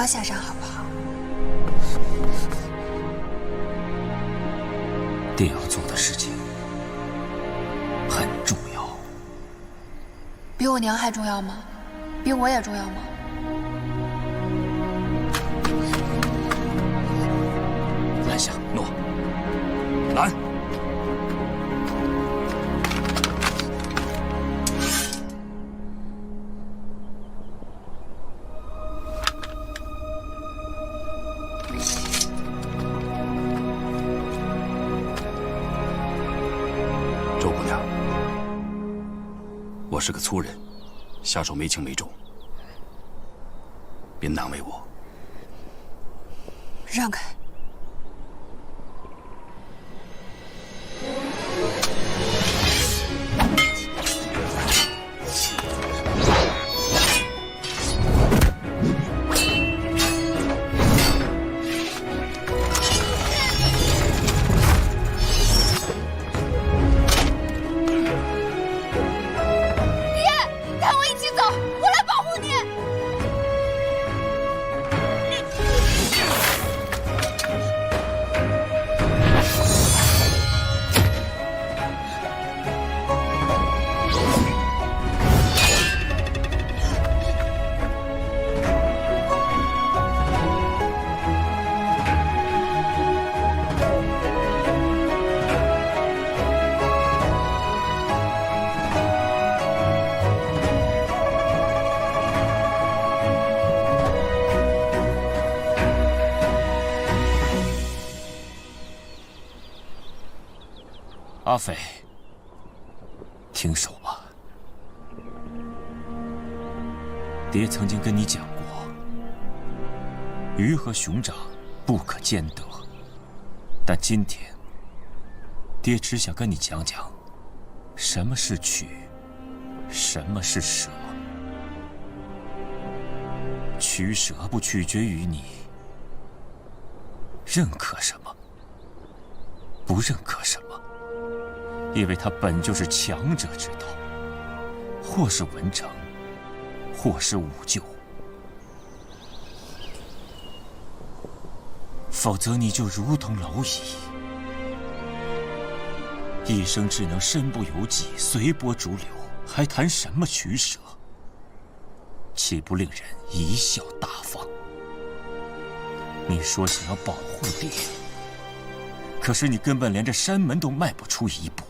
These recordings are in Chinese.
要下山好不好？爹要做的事情很重要。比我娘还重要吗？比我也重要吗？拦下，诺，拦！周姑娘，我是个粗人，下手没轻没重，别难为我。让开！阿飞，停手吧。爹曾经跟你讲过，鱼和熊掌不可兼得。但今天，爹只想跟你讲讲，什么是取，什么是舍。取舍不取决于你认可什么，不认可什么。因为它本就是强者之道，或是文成，或是武就，否则你就如同蝼蚁，一生只能身不由己，随波逐流，还谈什么取舍？岂不令人贻笑大方？你说想要保护爹，可是你根本连这山门都迈不出一步。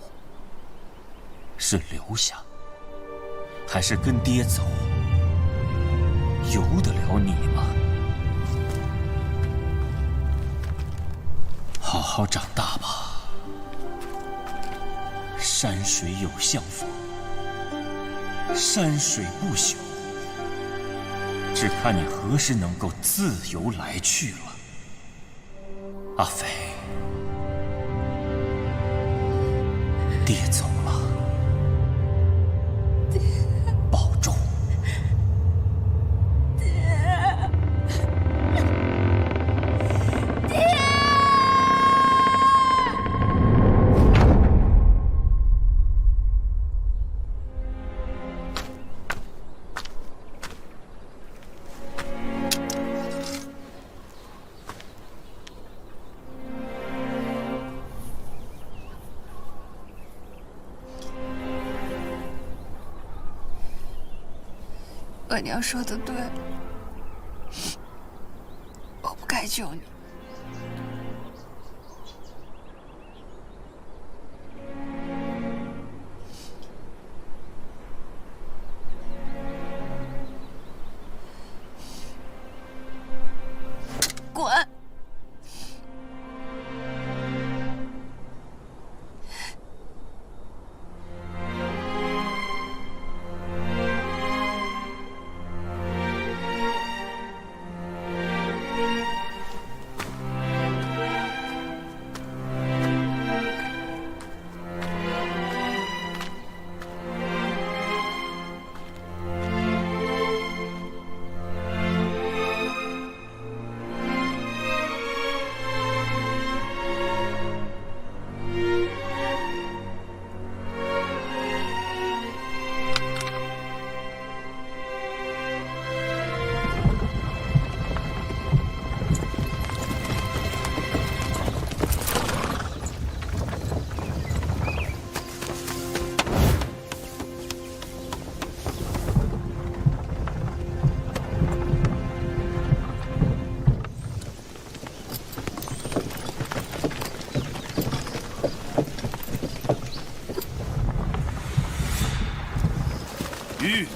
是留下，还是跟爹走？由得了你吗？好好长大吧。山水有相逢，山水不朽，只看你何时能够自由来去了。阿飞，爹走了。保重。额娘说的对，我不该救你。滚！吁！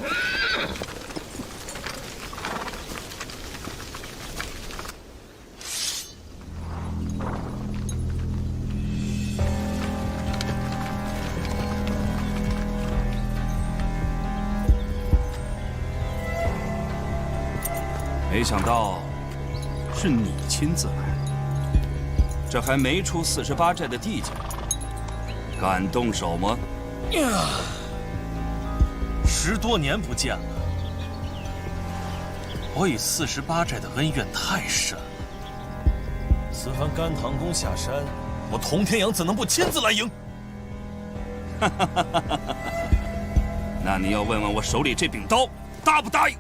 没想到是你亲自来，这还没出48寨的地界，敢动手吗？10多年不见了，我与48寨的恩怨太深了。此番甘棠公下山，我童天阳怎能不亲自来迎？那你要问问我手里这柄刀，答不答应？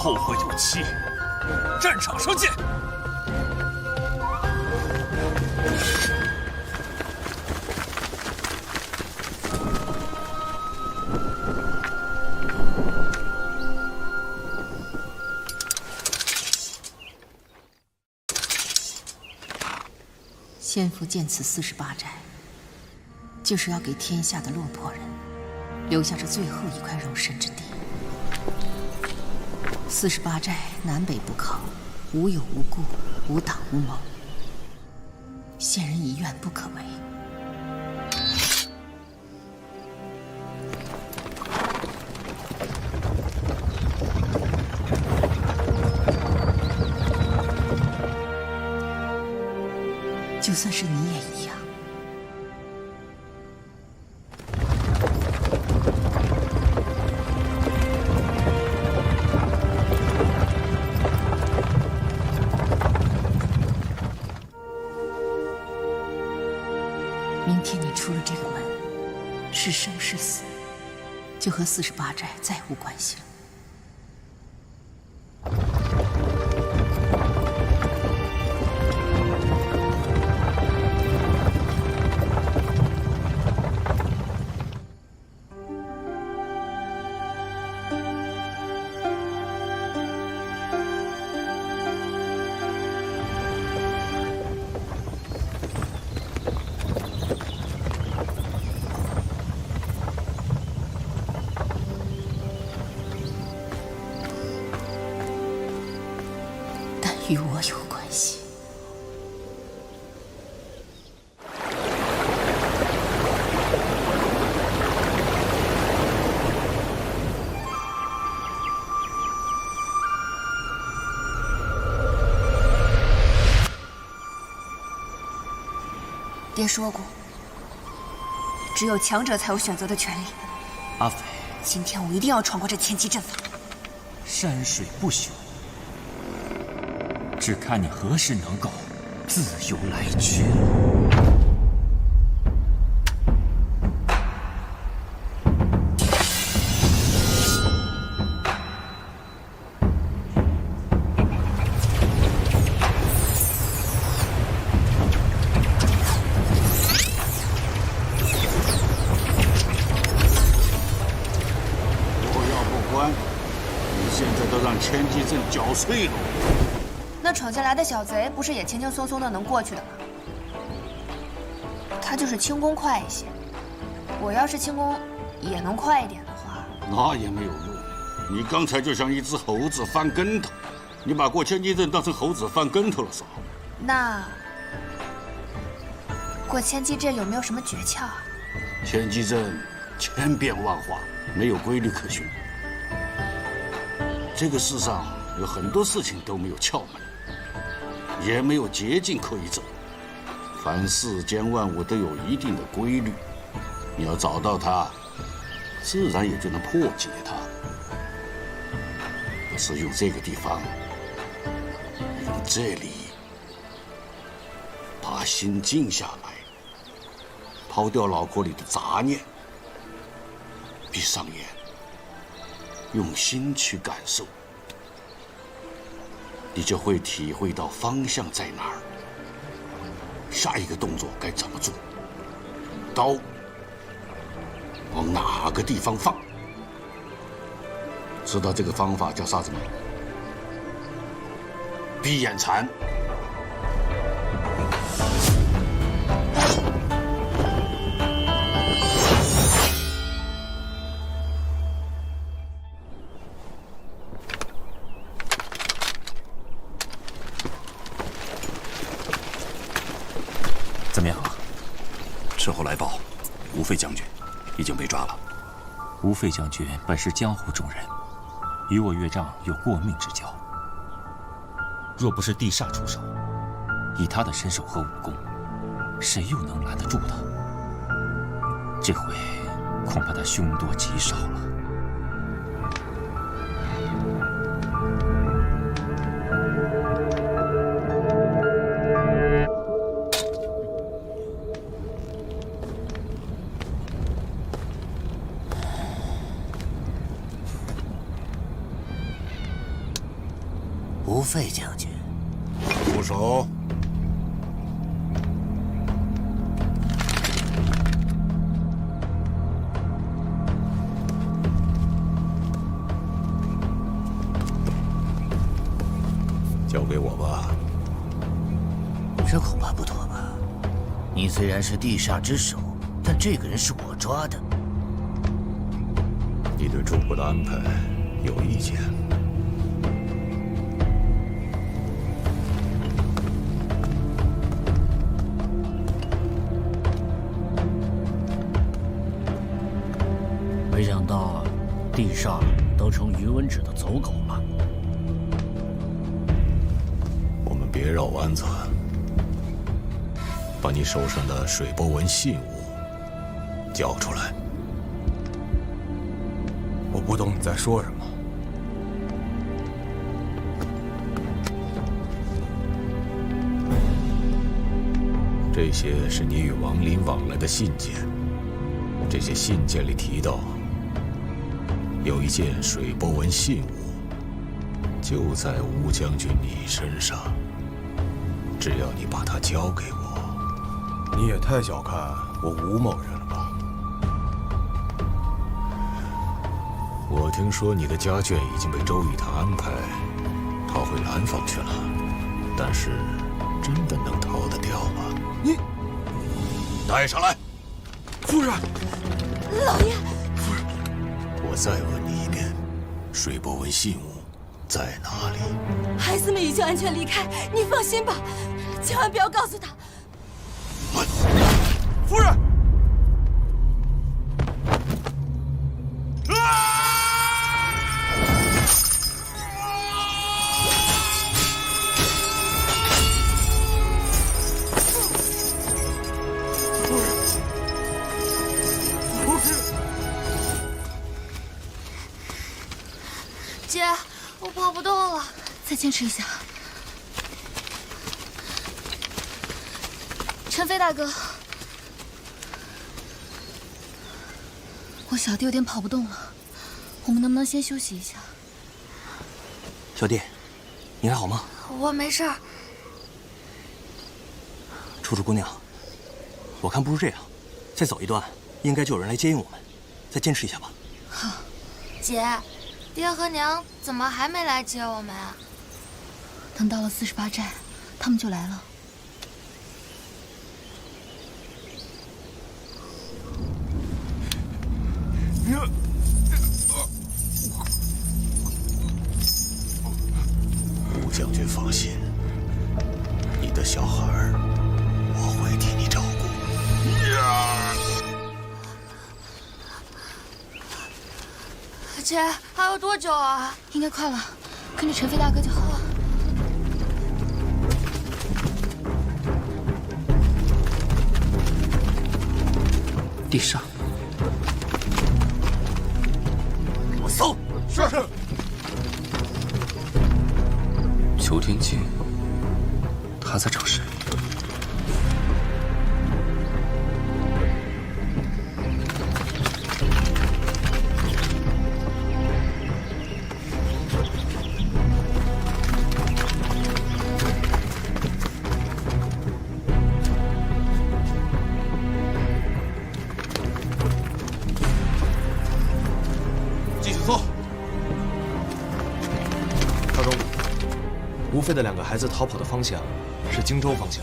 后会有期，战场上见。先父建此48寨，就是要给天下的落魄人留下这最后一块容身之地。48寨南北不靠，无有无故，无党无谋，现人遗愿不可为。就算是你也一样。明天你出了这个门，是生是死，就和48寨再无关系了。与我有关系。爹说过，只有强者才有选择的权利。阿飞，今天我一定要闯过这前期阵法。山水不朽。只看你何时能够自由来去。退路。那闯进来的小贼不是也轻轻松松的能过去的吗？他就是轻功快一些。我要是轻功也能快一点的话，那也没有用。你刚才就像一只猴子翻跟头，你把过千机阵当成猴子翻跟头了耍。那过千机阵有没有什么诀窍啊？千机阵千变万化，没有规律可循。这个世上有很多事情都没有窍门，也没有捷径可以走。凡世间万物都有一定的规律，你要找到它，自然也就能破解它。可是用这个地方，用这里，把心静下来，抛掉脑壳里的杂念，闭上眼，用心去感受，你就会体会到方向在哪儿，下一个动作该怎么做，刀往哪个地方放。知道这个方法叫啥子吗？闭眼禅。怎么样啊？事后来报，吴费将军已经被抓了。吴费将军本是江湖中人，与我岳丈有过命之交。若不是地煞出手，以他的身手和武功，谁又能拦得住他？这回恐怕他凶多吉少了。吴费将军，住手！交给我吧。这恐怕不妥吧？你虽然是地煞之首，但这个人是我抓的。你对主簿的安排有意见？没想到地煞都成于文止的走狗了。我们别绕弯子，把你手上的水波纹信物交出来。我不懂你在说什么。这些是你与王林往来的信件，这些信件里提到，有一件水波纹信物，就在吴将军你身上。只要你把它交给我，你也太小看我吴某人了吧？我听说你的家眷已经被周玉堂安排逃回兰坊去了，但是真的能逃得掉吗？你带上来！夫人，老爷，我再问你一遍，水波纹信物在哪里？孩子们已经安全离开，你放心吧，千万不要告诉他。夫人。姐，我跑不动了，再坚持一下。陈飞大哥，我小弟有点跑不动了，我们能不能先休息一下？小弟，你还好吗？我没事儿。楚楚姑娘，我看不如这样，再走一段，应该就有人来接应我们，再坚持一下吧。好，姐，爹和娘怎么还没来接我们啊？等到了48寨，他们就来了。吴将军放心，你的小孩儿我会替你照顾。姐，还要多久啊？应该快了，跟着陈飞大哥就好了。地上，给我搜！是。裘天剑，他在找谁？继续搜。赵忠，吴非的2个孩子逃跑的方向是荆州方向。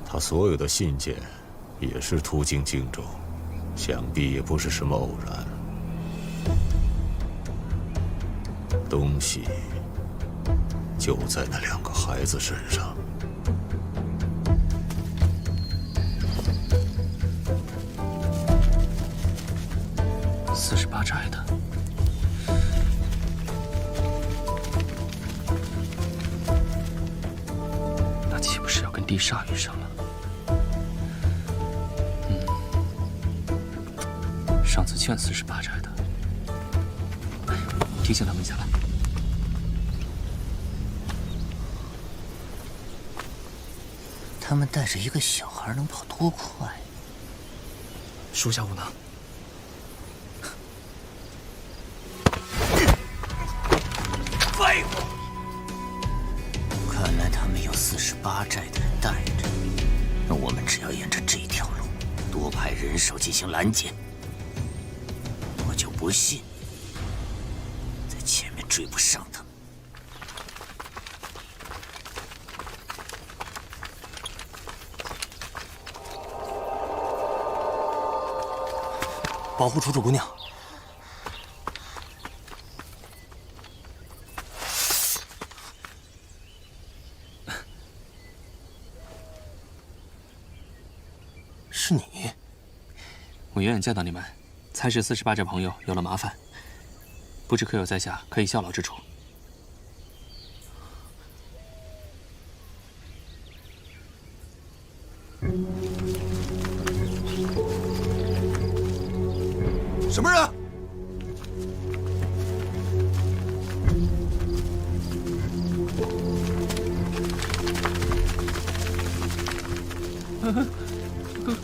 他所有的信件也是途经荆州，想必也不是什么偶然。东西就在那2个孩子身上。48寨的。那岂不是要跟地煞遇上了？上次劝48寨的，提醒他们一下吧。他们带着一个小孩能跑多快？属下无能。废物！看来他们有48寨的人带着，那我们只要沿着这条路，多派人手进行拦截。我就不信在前面追不上他们。保护楚主姑娘。是你？我远远见到你们，猜是48寨朋友有了麻烦，不知可有在下可以效劳之处。什么人？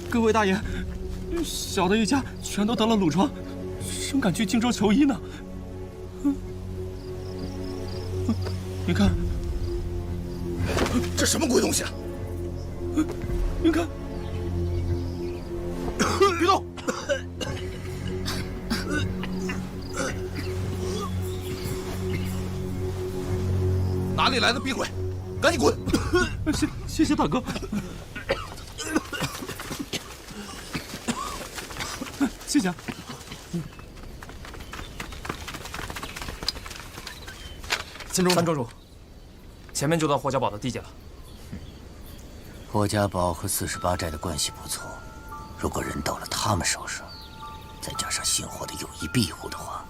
各位大爷，小的一家全都得了褥疮，正赶去荆州求医呢。您看，这什么鬼东西啊？您看，别动！哪里来的逼鬼？赶紧滚！谢谢大哥。谢谢。三州主，前面就到霍家堡的地界了。霍家堡和48寨的关系不错，如果人到了他们手上，再加上信霍的有意庇护的话，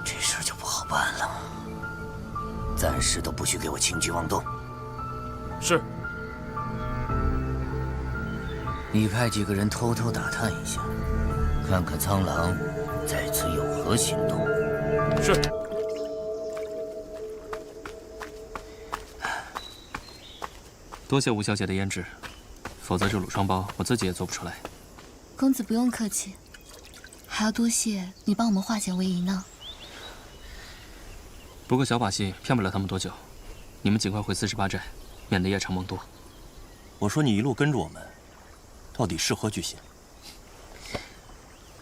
这事儿就不好办了。暂时都不许给我轻举妄动。是。你派几个人偷偷打探一下，看看苍狼在此有何行动。是。多谢吴小姐的胭脂，否则这乳霜包我自己也做不出来。公子不用客气，还要多谢你帮我们化险为夷呢。不过小把戏骗不了他们多久，你们尽快回48寨，免得夜长梦多。我说你一路跟着我们，到底是何居心？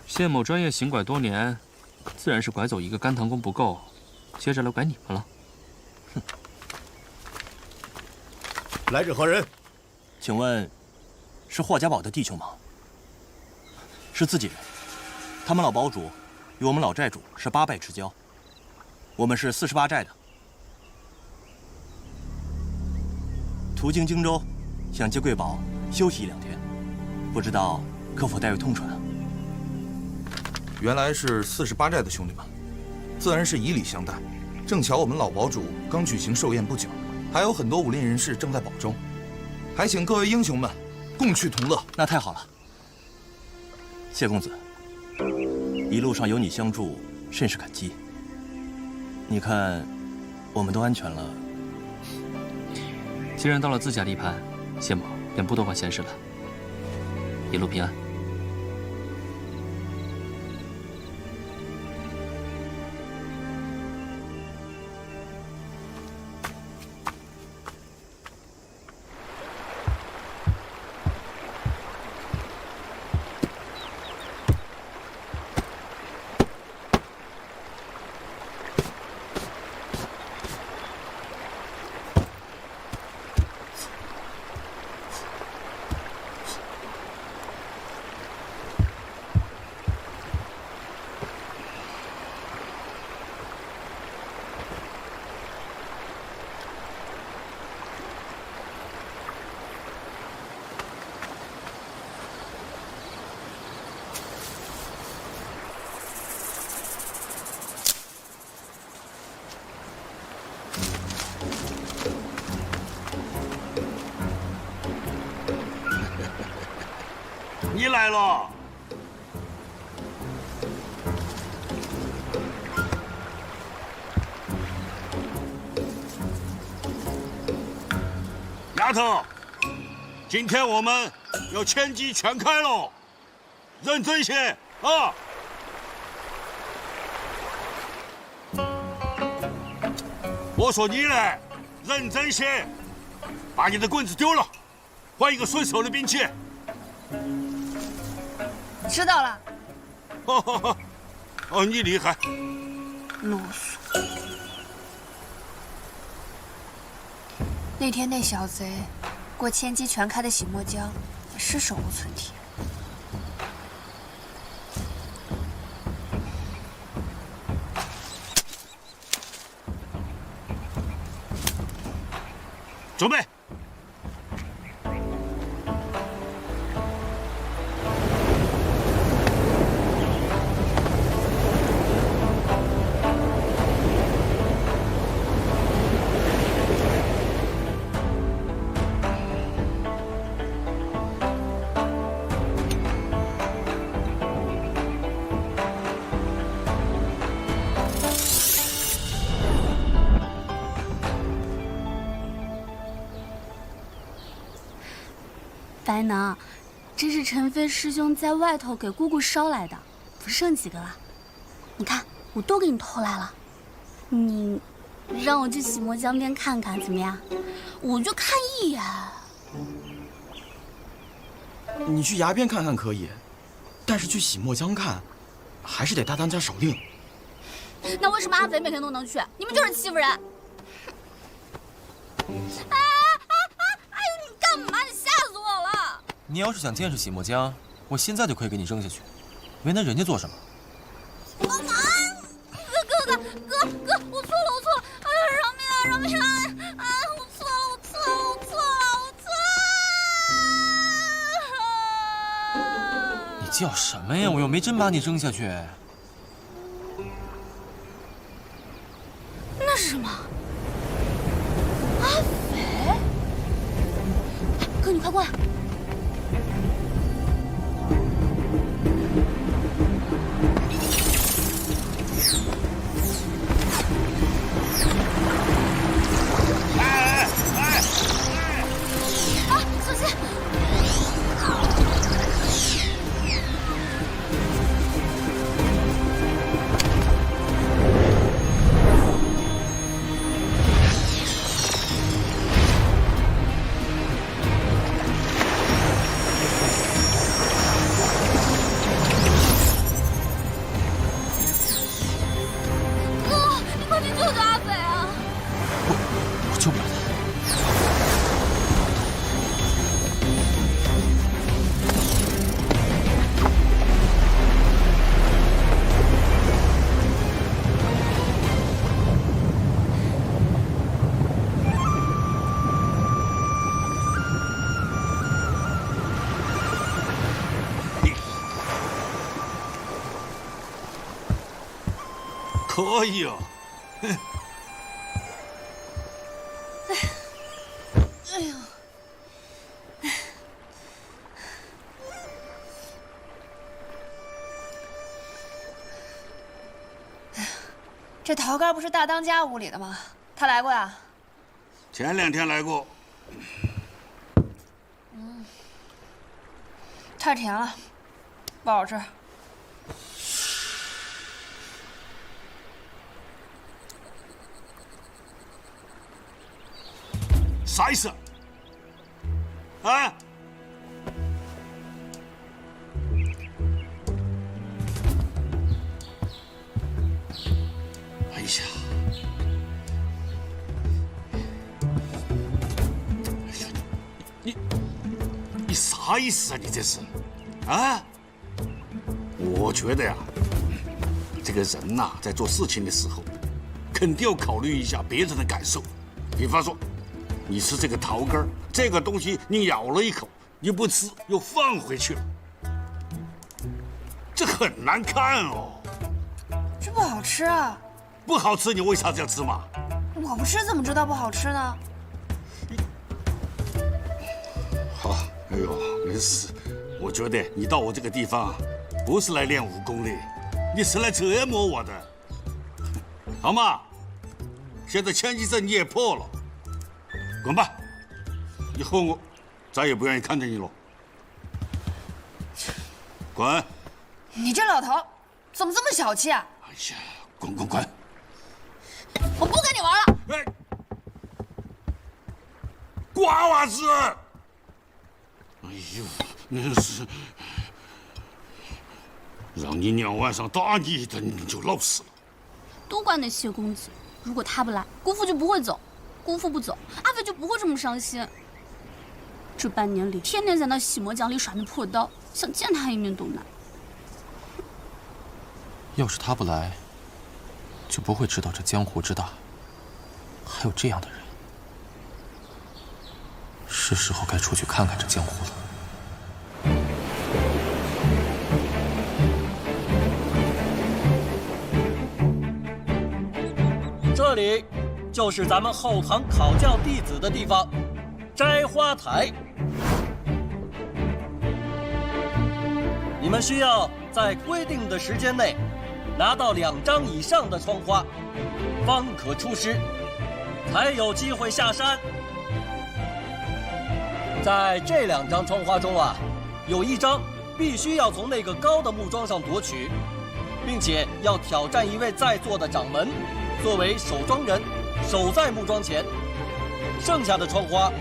谢某专业行拐多年，自然是拐走一个甘棠宫不够，接着来拐你们了。哼！来者何人？请问，是霍家堡的弟兄吗？是自己人。他们老堡主与我们老寨主是8拜之交，我们是48寨的。途经荆州，想借贵堡休息1、2天，不知道可否代为通传啊？原来是48寨的兄弟们，自然是以礼相待。正巧我们老堡主刚举行寿宴不久，还有很多武林人士正在堡中，还请各位英雄们共趣同乐。那太好了，谢公子，一路上有你相助，甚是感激。你看，我们都安全了。既然到了自家地盘，谢某便不多管闲事了。一路平安。你来了，丫头，今天我们要千机全开喽，认真些啊！我说你来，认真些，把你的棍子丢了，换一个顺手的兵器。知道了。哦，你厉害。啰嗦。那天那小贼过千机全开的洗墨江，是手无寸铁。准备。白能，这是陈飞师兄在外头给姑姑捎来的，不剩几个了。你看，我都给你偷来了。你让我去洗墨江边看看怎么样？我就看一眼。你去崖边看看可以，但是去洗墨江看，还是得大当家手令。那为什么阿贼每天都能去？你们就是欺负人！干嘛？你吓死我了！你要是想见识洗墨江，我现在就可以给你扔下去，为难人家做什么？哥，我错了！哎呀，饶命啊！啊，我错了！你叫什么呀？我又没真把你扔下去。那是什么？阿匪？哥，你快过来！小心！可以哦。哎呦！这桃干不是大当家屋里的吗？他来过呀？前2天来过。太甜了，不好吃。啥意思？啊？哎呀！你啥意思啊？你这是？啊？我觉得呀，这个人呐，在做事情的时候，肯定要考虑一下别人的感受。比方说，你吃这个桃干儿，这个东西你咬了一口，你不吃又放回去了，这很难看哦。这不好吃啊！不好吃，你为啥这样吃嘛？我不吃怎么知道不好吃呢？好，哎呦，没事。我觉得你到我这个地方，不是来练武功的，你是来折磨我的，好吗？现在签字证你也破了，滚吧！以后我再也不愿意看见你了。滚！你这老头怎么这么小气啊？哎呀，滚滚滚！我不跟你玩了。哎，瓜娃子！哎呦，真是让你娘晚上打你一顿，你就老实了。都怪那谢公子，如果他不来，姑父就不会走；姑父不走，阿飞就不会这么伤心。这半年里，天天在那洗魔江里耍那破刀，想见他一面都难。要是他不来，就不会知道这江湖之大，还有这样的人。是时候该出去看看这江湖了。这里就是咱们后堂考教弟子的地方，摘花台。你们需要在规定的时间内拿到2张以上的窗花，方可出师，才有机会下山。在这2张窗花中啊，有1张必须要从那个高的木桩上夺取，并且要挑战一位在座的掌门，作为守庄人，守在木桩前。剩下的窗花，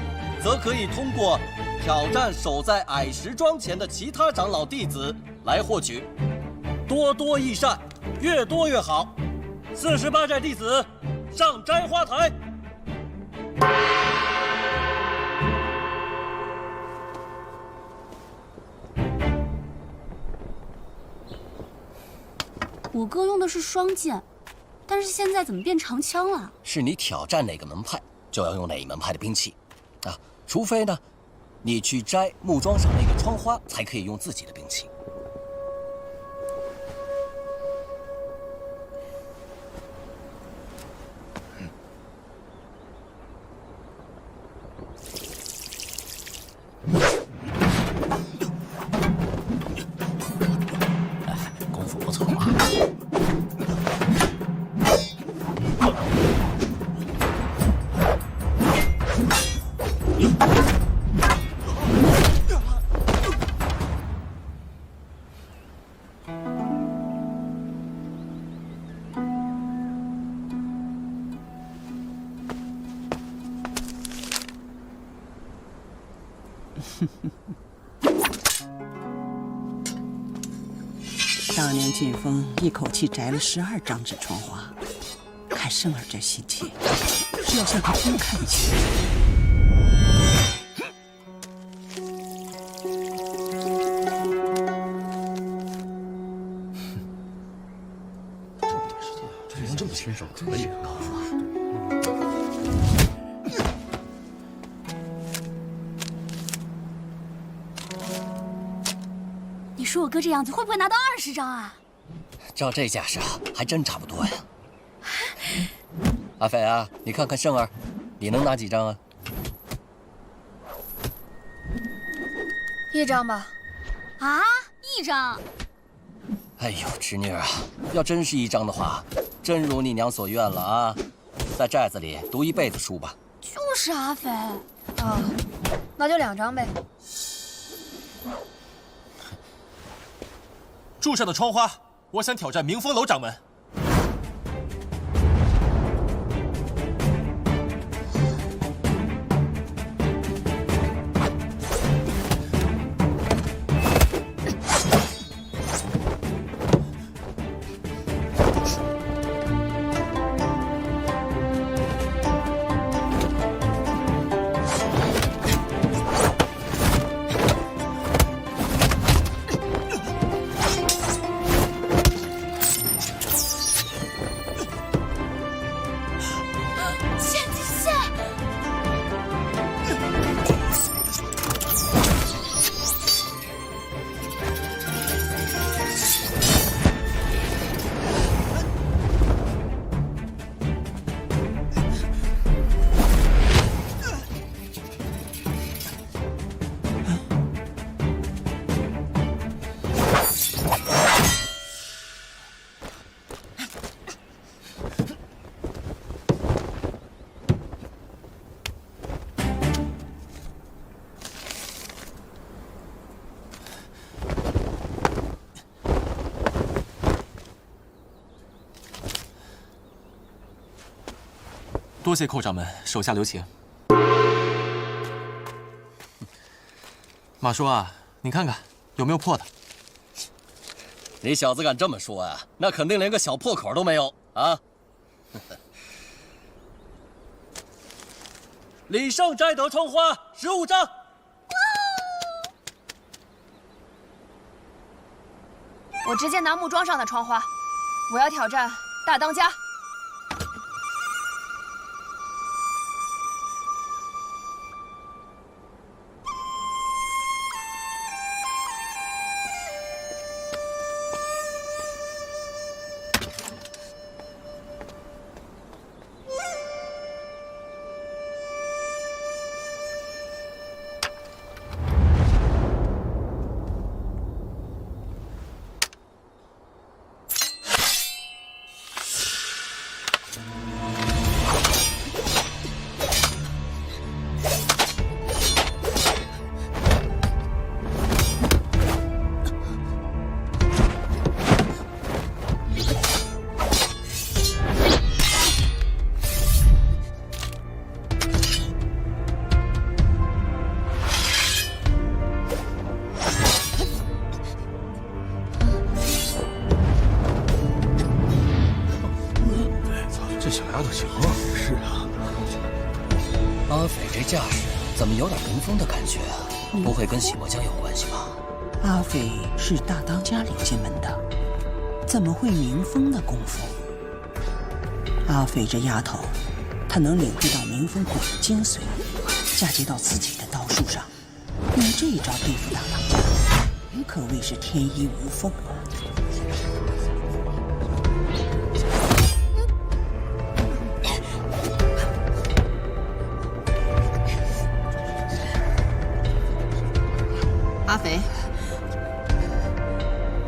则可以通过挑战守在矮石桩前的其他长老弟子来获取。多多益善，越多越好。48寨弟子上摘花台。我哥用的是双剑，但是现在怎么变长枪了？是你挑战哪个门派，就要用哪一门派的兵器，啊，除非呢，你去摘木桩上那个窗花，才可以用自己的兵器。功夫不错啊。当年俊峰一口气摘了12张纸窗花，看生儿这心气，是要向他多看齐。这人这么清爽，可以啊。你说我哥这样子会不会拿到20张啊？照这架势啊，还真差不多呀。阿飞啊，你看看胜儿，你能拿几张啊？1张吧。啊，1张？哎呦，侄女啊，要真是1张的话，真如你娘所愿了啊，在寨子里读一辈子书吧。就是阿飞。啊，那就2张呗。柱上的窗花，我想挑战明风楼掌门。多谢寇掌门，手下留情。马叔啊，你看看有没有破的？你小子敢这么说啊？那肯定连个小破口都没有啊！李胜摘得窗花15张。我直接拿木桩上的窗花，我要挑战大当家。阿斐这架势怎么有点明风的感觉啊？不会跟洗墨江有关系吧？阿斐是大当家领进门的，怎么会明风的功夫？阿斐这丫头，她能领会到明风果的精髓，嫁接到自己的刀术上，用这一招对付大当家，可谓是天衣无缝啊！阿肥，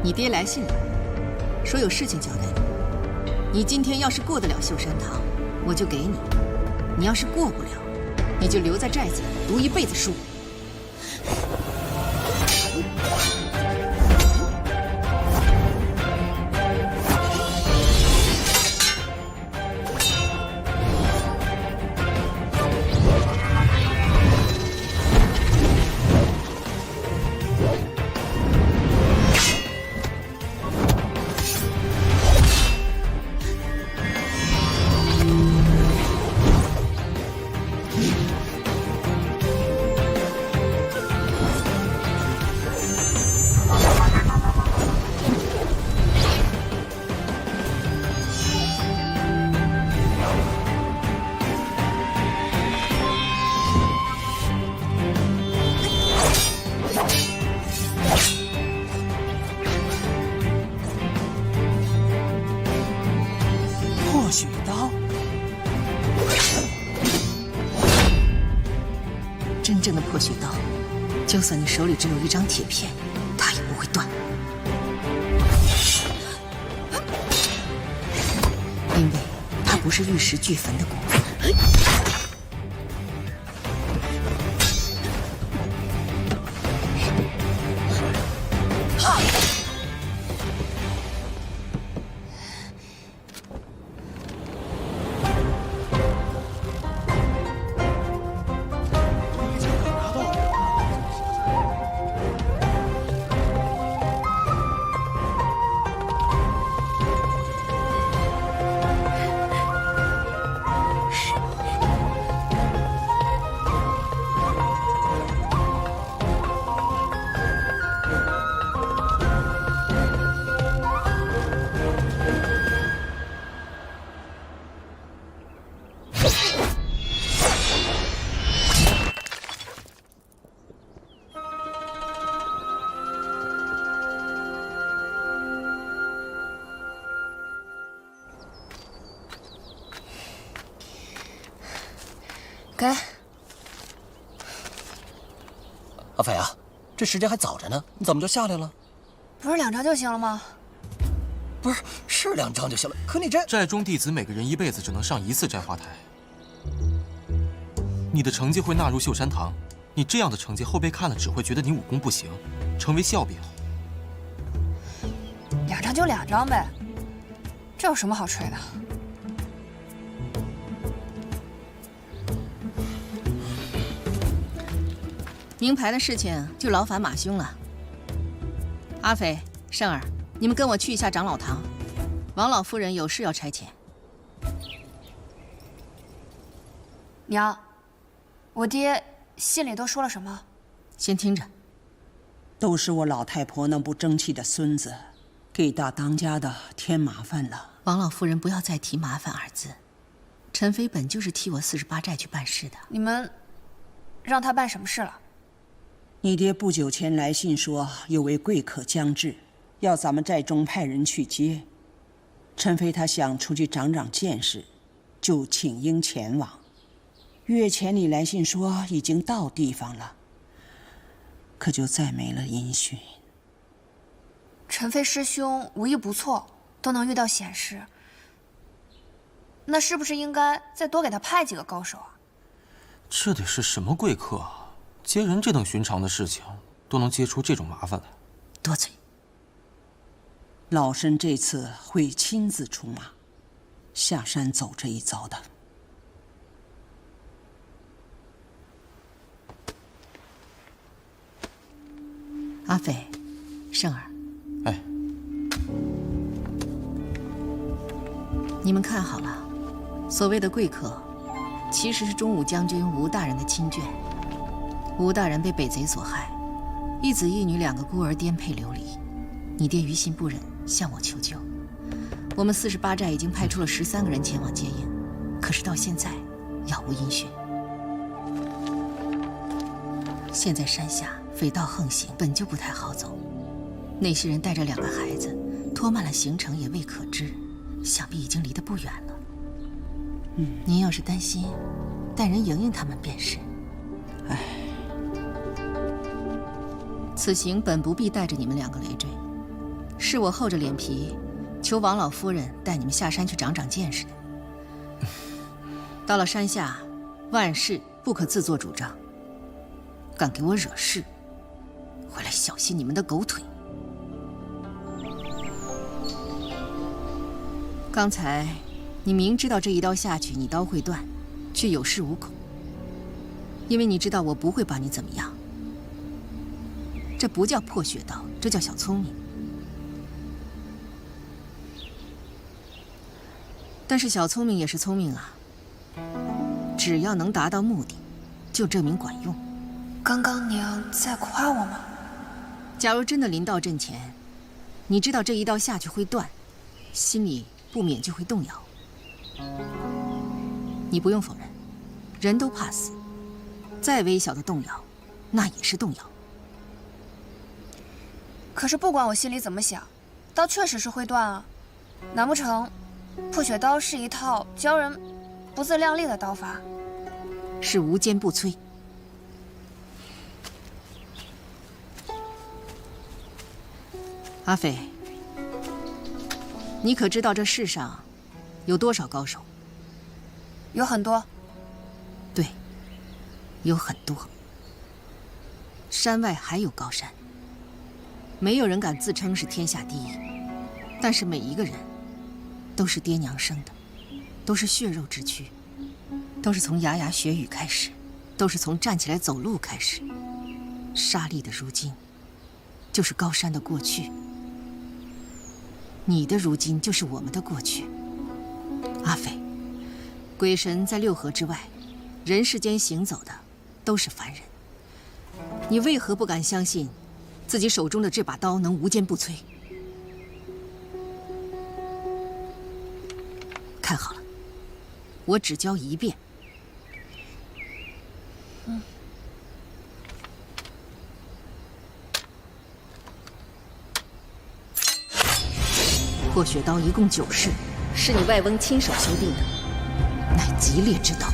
你爹来信了，说有事情交代你。你今天要是过得了秀山堂，我就给你；你要是过不了，你就留在寨子里读一辈子书。真正的破血刀，就算你手里只有一张铁片，它也不会断。因为它不是玉石俱焚的功夫。给。阿飞啊，这时间还早着呢，你怎么就下来了？不是2张就行了吗？不是，是2张就行了。可你这寨中弟子每个人一辈子只能上1次摘花台。你的成绩会纳入秀山堂，你这样的成绩，后辈看了只会觉得你武功不行，成为笑柄。 2张就2张呗，这有什么好吹的？名牌的事情就劳烦马兄了。阿飞、胜儿，你们跟我去一下长老堂，王老夫人有事要差遣。娘，我爹信里都说了什么？先听着。都是我老太婆那不争气的孙子，给大当家的添麻烦了。王老夫人不要再提麻烦二字。陈飞本就是替我48寨去办事的。你们让他办什么事了？ 你爹不久前来信说有位贵客将至，要咱们寨中派人去接。陈飞他想出去长长见识，就请缨前往。月前你来信说已经到地方了，可就再没了音讯。陈飞师兄武艺不错，都能遇到险事，那是不是应该再多给他派几个高手啊？这得是什么贵客啊？ 接人这等寻常的事情，都能接出这种麻烦来。多嘴。老身这次会亲自出马，下山走这一遭的。阿飞，胜儿，哎，你们看好了，所谓的贵客，其实是中武将军吴大人的亲眷。 吴大人被北贼所害，一子一女2个孤儿颠沛流离，你爹于心不忍，向我求救。我们48寨已经派出了13个人前往接应，可是到现在杳无音讯。现在山下匪盗横行，本就不太好走，那些人带着2个孩子，拖慢了行程也未可知，想必已经离得不远了。您要是担心，带人迎迎他们便是。唉。 此行本不必带着你们2个累赘，是我厚着脸皮求王老夫人带你们下山去长长见识的。到了山下，万事不可自作主张，敢给我惹事，回来小心你们的狗腿。刚才你明知道这一刀下去你刀会断，却有恃无恐，因为你知道我不会把你怎么样。 这不叫破血刀，这叫小聪明。但是小聪明也是聪明啊，只要能达到目的，就证明管用。刚刚娘在夸我吗？假如真的临到阵前，你知道这一刀下去会断，心里不免就会动摇。你不用否认，人都怕死，再微小的动摇，那也是动摇。 可是不管我心里怎么想，刀确实是会断啊。难不成破血刀是一套教人不自量力的刀法？是无坚不摧。阿飞，你可知道这世上有多少高手？有很多。对，有很多。山外还有高山，没有人敢自称是天下第一，但是每一个人都是爹娘生的，都是血肉之躯，都是从牙牙学语开始，都是从站起来走路开始。沙砾的如今，就是高山的过去。你的如今就是我们的过去。阿飞，鬼神在六合之外，人世间行走的都是凡人。你为何不敢相信自己手中的这把刀能无坚不摧？看好了，我只教一遍。破血刀一共9式，是你外翁亲手修订的，乃极烈之刀。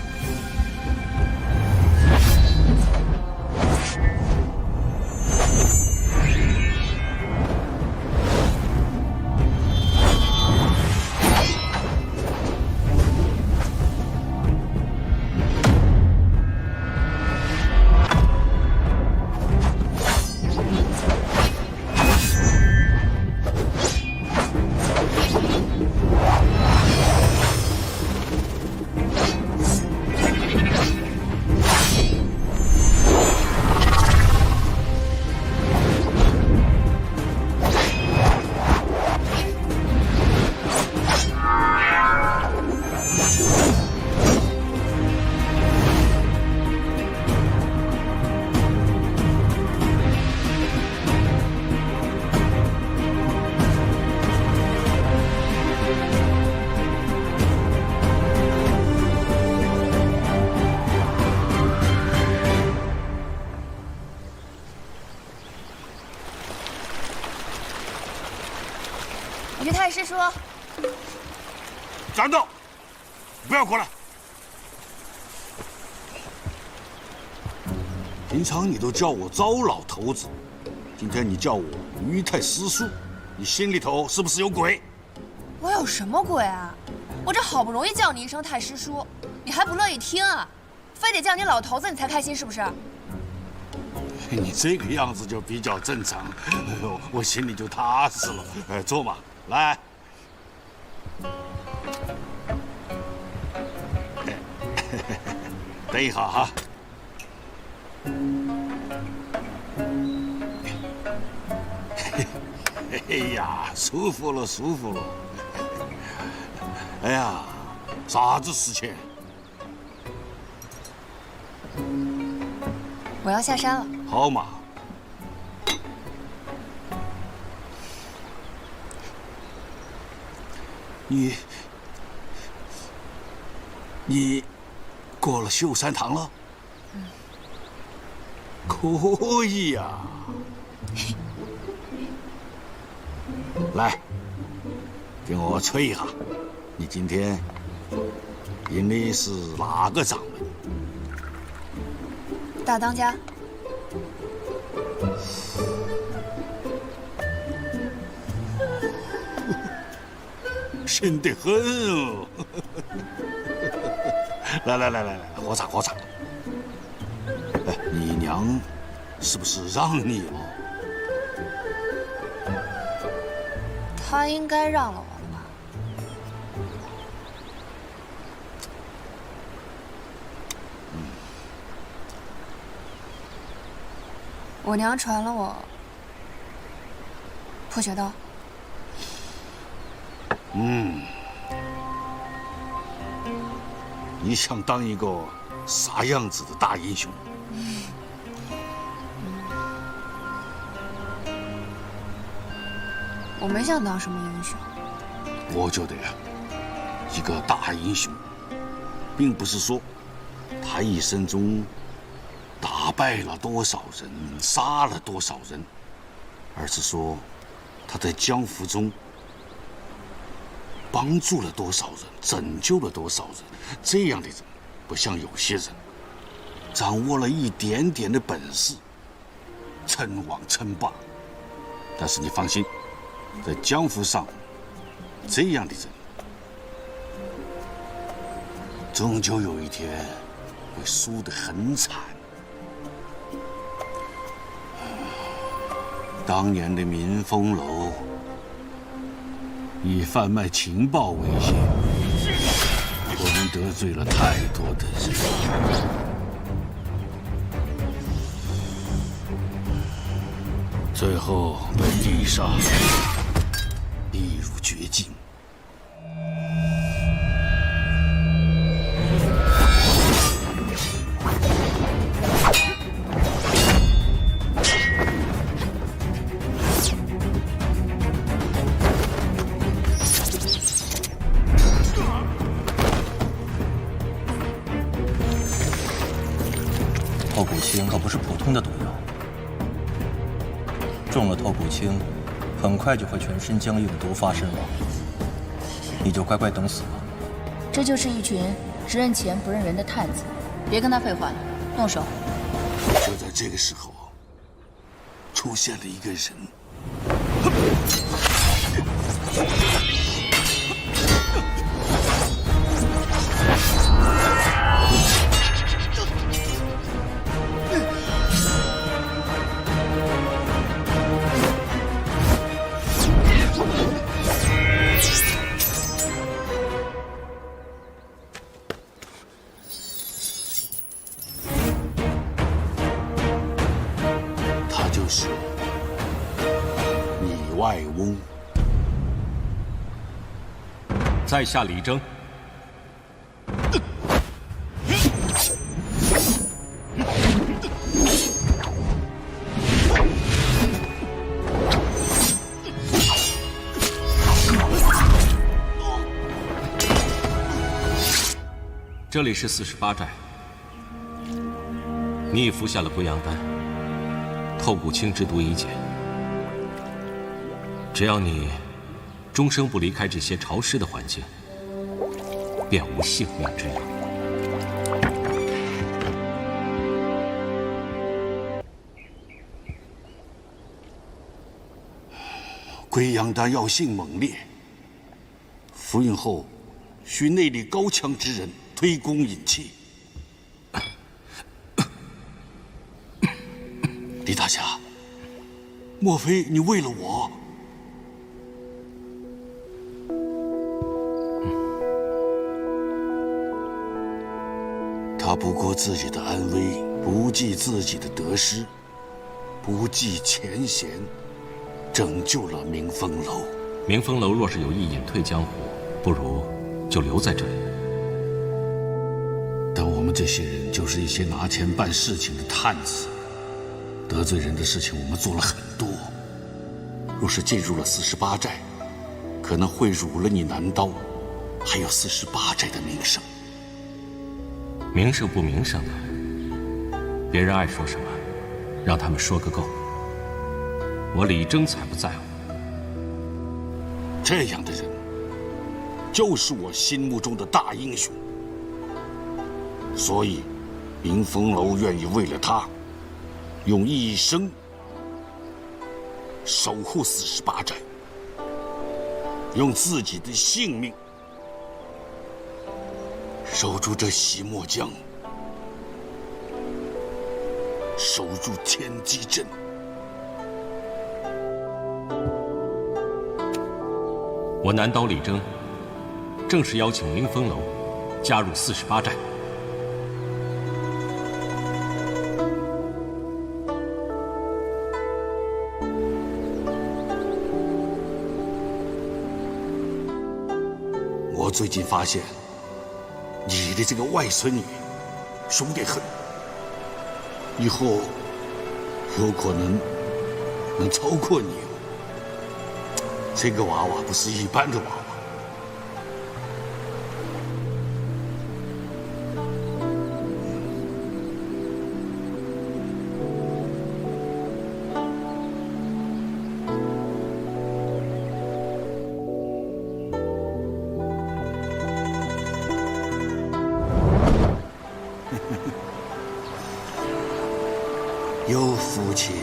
于太师说：“站住！不要过来！平常你都叫我糟老头子，今天你叫我于太师叔，你心里头是不是有鬼？”我有什么鬼啊？我这好不容易叫你一声太师叔，你还不乐意听啊？非得叫你老头子你才开心是不是？你这个样子就比较正常，我心里就踏实了。坐嘛，来。等一下哈。哎呀，舒服了，舒服了。哎呀，啥子事情？我要下山了。好嘛。你过了秀山堂了？可以呀。来，给我吹一下，你今天迎的是哪个掌门？大当家。深得很哦！来，喝茶喝茶。哎，你娘是不是让你了？她应该让了我了吧？我娘传了我破血刀。你想当一个啥样子的大英雄？我没想当什么英雄。我觉得呀，一个大英雄，并不是说他一生中打败了多少人，杀了多少人，而是说他在江湖中帮助了多少人，拯救了多少人。这样的人，不像有些人掌握了一点点的本事，称王称霸。但是你放心，在江湖上，这样的人，终究有一天会输得很惨。当年的民丰楼以贩卖情报为先，我们得罪了太多的人。最后被地上逼入绝境。透骨青可不是普通的毒药。中了透骨青，很快就会全身僵硬、毒发身亡。你就乖乖等死吧。这就是一群只认钱不认人的探子，别跟他废话了，动手。就在这个时候，出现了一个人。就是拟外翁。在下李征。这里是48寨，你已服下了归阳丹。透骨青之毒已减，只要你终生不离开这些潮湿的环境，便无性命之忧。归阳丹药性猛烈，服用后需内力高强之人推宫引气。李大侠，莫非你为了我？他不顾自己的安危，不计自己的得失，不计前嫌，拯救了明风楼。明风楼若是有意隐退江湖，不如就留在这里。但我们这些人就是一些拿钱办事情的探子。得罪人的事情我们做了很多，若是进入了48寨，可能会辱了你南刀，还有48寨的名声。名声不名声的，别人爱说什么，让他们说个够。我李征才不在乎。这样的人，就是我心目中的大英雄。所以，明风楼愿意为了他。用一生守护48寨，用自己的性命守住这洗墨江，守住天机镇。我南刀李征，正是邀请明风楼加入48寨。我最近发现，你的这个外孙女凶得很，以后有可能超过你。这个娃娃不是一般的娃娃。有福气。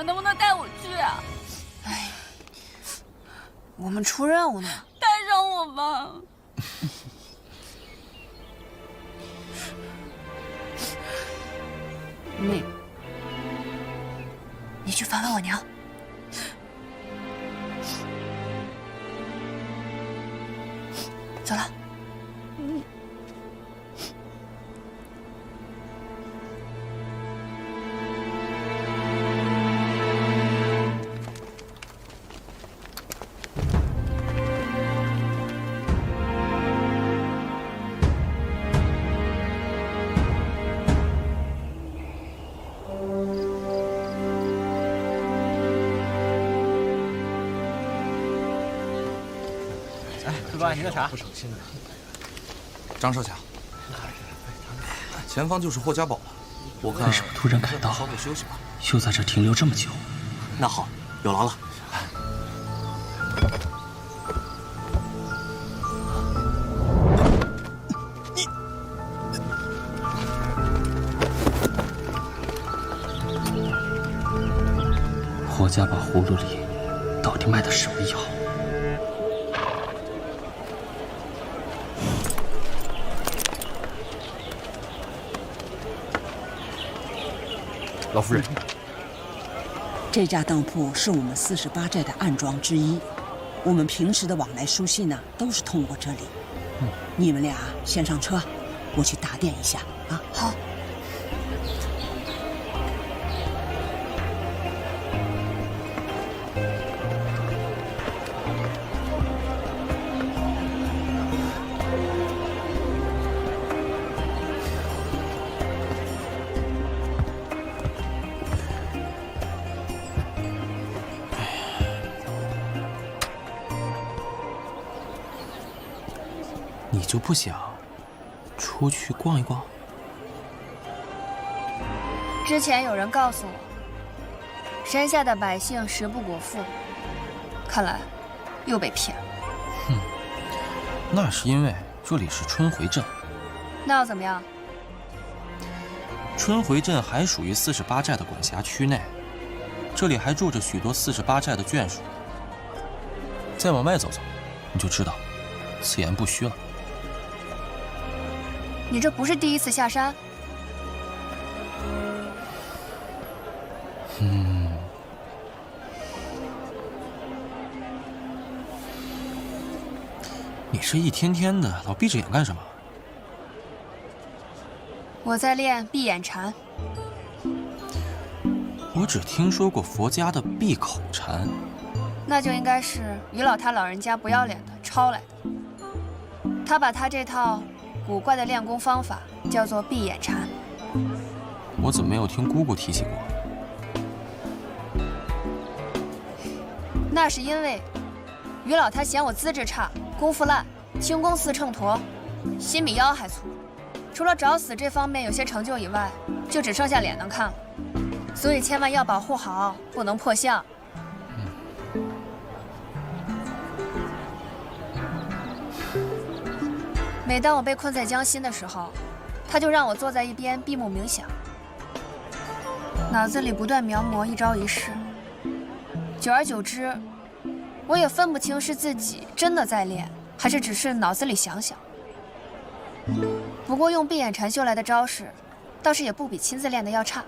能不能带我去啊？哎，我们出任务呢。带上我吧。你去烦烦我娘。走了。副官，您的茶。不省心的。张少侠，前方就是霍家堡了。我看为什么突然赶到？稍微休息吧。又在这停留这么久？那好，有劳了。霍家堡葫芦里到底卖的什么药？老夫人，这家当铺是我们48寨的暗庄之一，我们平时的往来书信呢，都是通过这里。你们俩先上车，我去打点一下啊。好。你就不想出去逛一逛？之前有人告诉我，山下的百姓食不果腹，看来又被骗了。那是因为这里是春回镇。那又怎么样？春回镇还属于48寨的管辖区内，这里还住着许多48寨的眷属。再往外走走，你就知道此言不虚了。你这不是第一次下山？你这一天天的老闭着眼干什么？我在练闭眼禅。我只听说过佛家的闭口禅，那就应该是于老他老人家不要脸的抄来的。他把他这套古怪的练功方法叫做闭眼禅。我怎么没有听姑姑提起过？那是因为于老他嫌我资质差，功夫烂，轻功似秤砣，心比腰还粗。除了找死这方面有些成就以外，就只剩下脸能看了。所以千万要保护好，不能破相。每当我被困在江心的时候，他就让我坐在一边闭目冥想，脑子里不断描摹一招一式。久而久之，我也分不清是自己真的在练，还是只是脑子里想想。不过用闭眼禅修来的招式，倒是也不比亲自练的要差。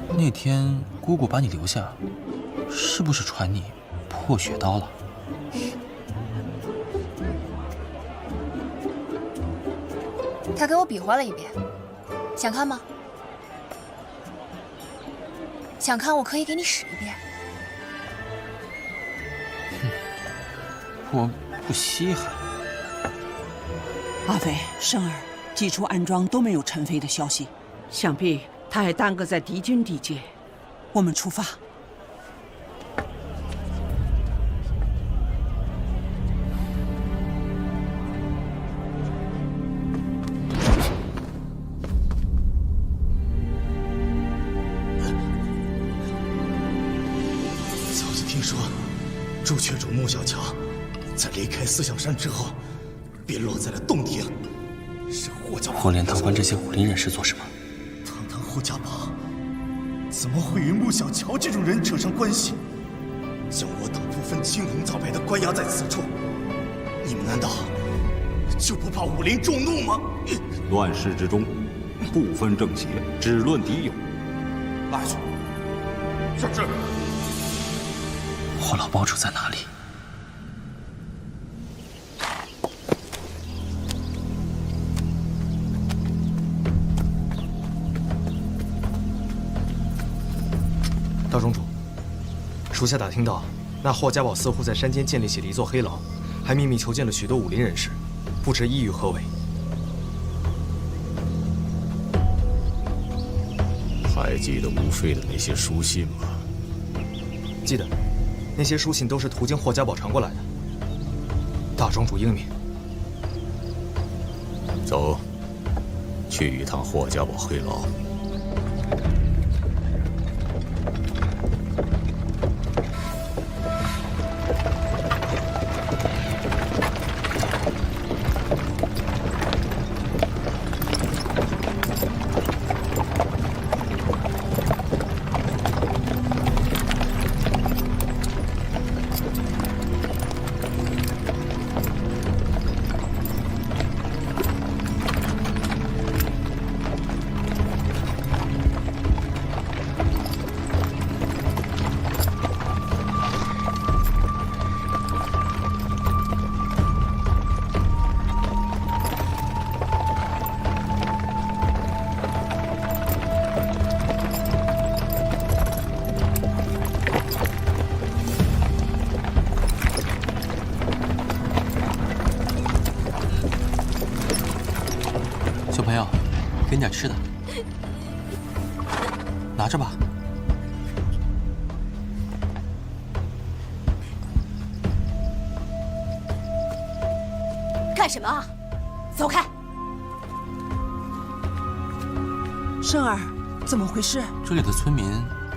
那天姑姑把你留下，是不是传你破血刀了？他给我比划了一遍，想看吗？想看，我可以给你使一遍。我不稀罕。阿飞、生儿，几处暗庄都没有陈飞的消息，想必他还耽搁在敌军地界。我们出发。早就听说，朱雀主穆小乔在离开思想山之后，便落在了洞庭，是霍连堂关这些武林人士做什么？堂堂霍家堡，怎么会与穆小乔这种人扯上关系？将我等不分青红皂白的关押在此处，你们难道就不怕武林众怒吗？乱世之中，不分正邪，只论敌友。拉去。是。霍老堡主在哪里？大宗主，属下打听到，那霍家堡似乎在山间建立起了一座黑牢，还秘密囚禁了许多武林人士，不知意欲何为。还记得吴废的那些书信吗？记得，那些书信都是途经霍家堡传过来的。大宗主英明。走，去一趟霍家堡黑牢。小朋友，给你点吃的，拿着吧。干什么啊？走开！生儿，怎么回事？这里的村民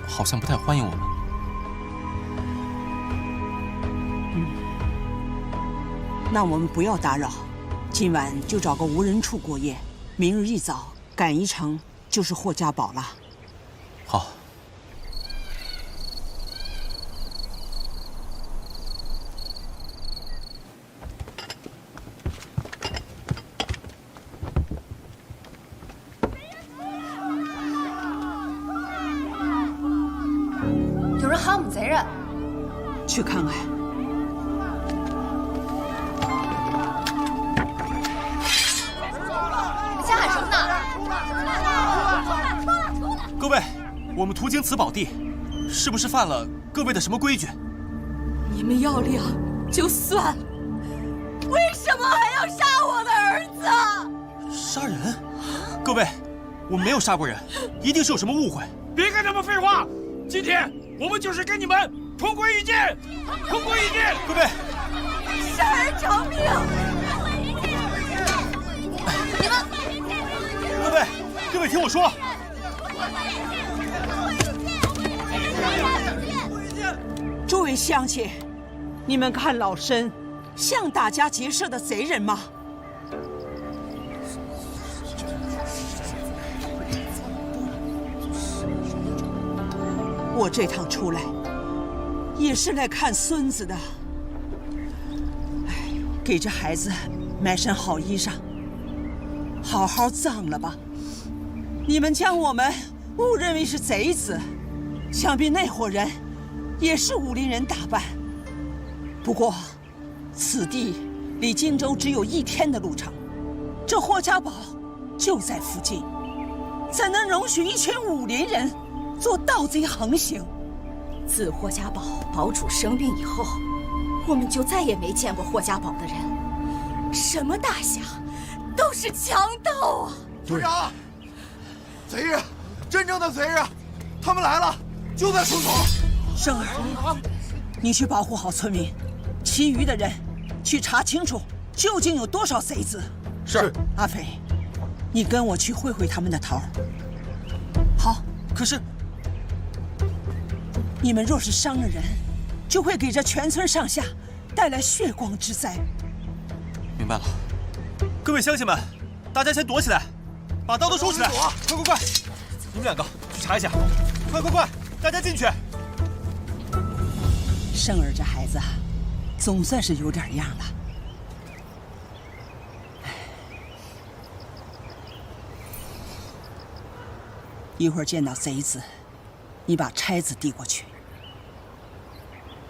好像不太欢迎我们。那我们不要打扰，今晚就找个无人处过夜。明日一早赶一程就是霍家堡了。好。有人喊我们贼人，去看看。各位，我们途经此宝地，是不是犯了各位的什么规矩？你们要脸就算了，为什么还要杀我的儿子？杀人？各位，我们没有杀过人，一定是有什么误会。别跟他们废话，今天我们就是跟你们同归于尽，同归于尽！各位，杀人偿命！你们，各位听我说。诸位乡亲，你们看老身像大家结社的贼人吗？我这趟出来也是来看孙子的。哎，给这孩子买身好衣裳，好好葬了吧。你们将我们误认为是贼子，想必那伙人也是武林人打扮。不过，此地离荆州只有1天的路程，这霍家堡就在附近，怎能容许一群武林人做盗贼横行？自霍家堡堡主生病以后，我们就再也没见过霍家堡的人，什么大侠，都是强盗啊！队长，贼人，真正的贼人，他们来了，就在村口。生儿，你去保护好村民，其余的人去查清楚究竟有多少贼子。是。阿飞，你跟我去会会他们的头。好。可是，你们若是伤了人，就会给这全村上下带来血光之灾。明白了，各位乡亲们，大家先躲起来，把刀都收起来！快快快！你们两个去查一下，快快快！大家进去！胜儿这孩子，总算是有点样了。一会儿见到贼子，你把钗子递过去。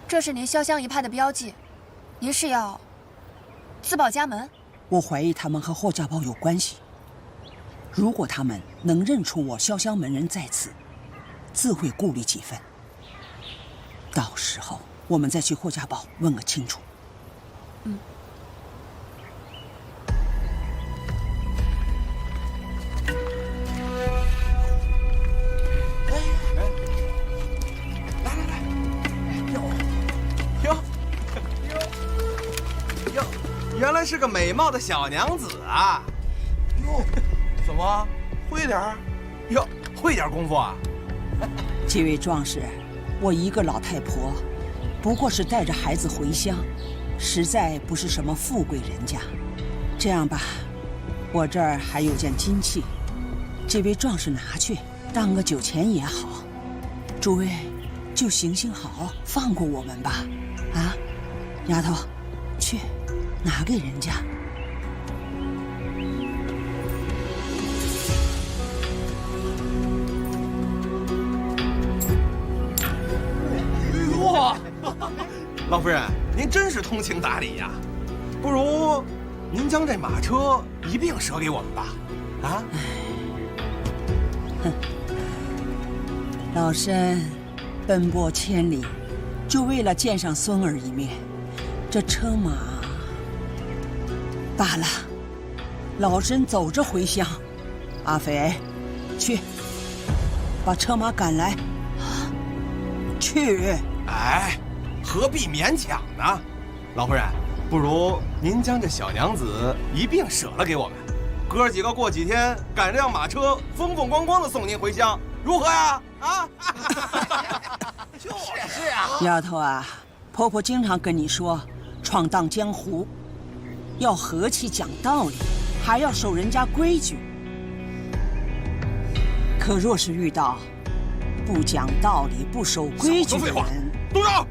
这是您潇湘一派的标记，您是要自报家门？我怀疑他们和霍家堡有关系。如果他们能认出我潇湘门人在此，自会顾虑几分。到时候我们再去霍家堡问个清楚。嗯。原来是个美貌的小娘子啊！哟，怎么会点儿？哟，会点功夫啊？几位壮士，我一个老太婆，不过是带着孩子回乡，实在不是什么富贵人家。这样吧，我这儿还有件金器，这位壮士拿去当个酒钱也好。诸位就行行好，放过我们吧。啊，丫头，去。拿给人家。哇，老夫人，您真是通情达理呀！不如您将这马车一并舍给我们吧？啊？哼，老身奔波千里，就为了见上孙儿一面，这车马。罢了，老身走着回乡。阿飞，去把车马赶来。去。哎，何必勉强呢？老夫人，不如您将这小娘子一并舍了给我们，哥几个过几天赶这辆马车，风风光光的送您回乡，如何呀？啊！是啊。丫头啊，婆婆经常跟你说，闯荡江湖。要和气讲道理，还要守人家规矩。可若是遇到不讲道理、不守规矩的人，动手！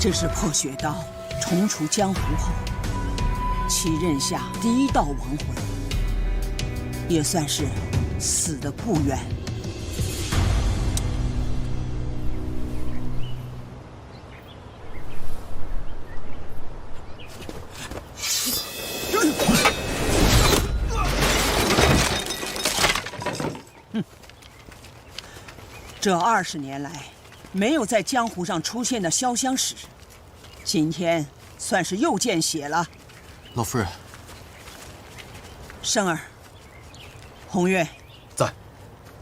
这是破血刀重出江湖后，其刃下第一道亡魂，也算是死得不远。这20年来，没有在江湖上出现的潇湘使，今天算是又见血了。老夫人，生儿，红月在，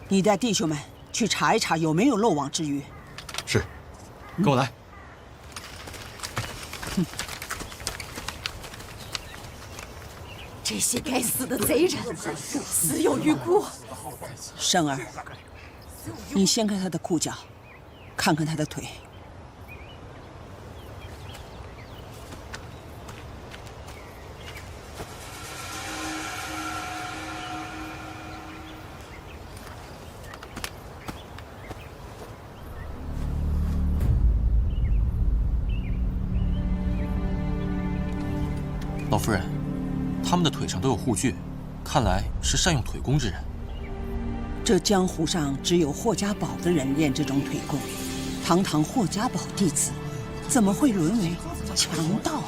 你带弟兄们去查一查有没有漏网之鱼。是，跟我来。这些该死的贼人，死有余辜。生儿，你掀开他的裤脚，看看他的腿。老夫人，他们的腿上都有护具，看来是善用腿功之人。这江湖上只有霍家堡的人练这种腿功，堂堂霍家堡弟子，怎么会沦为强盗？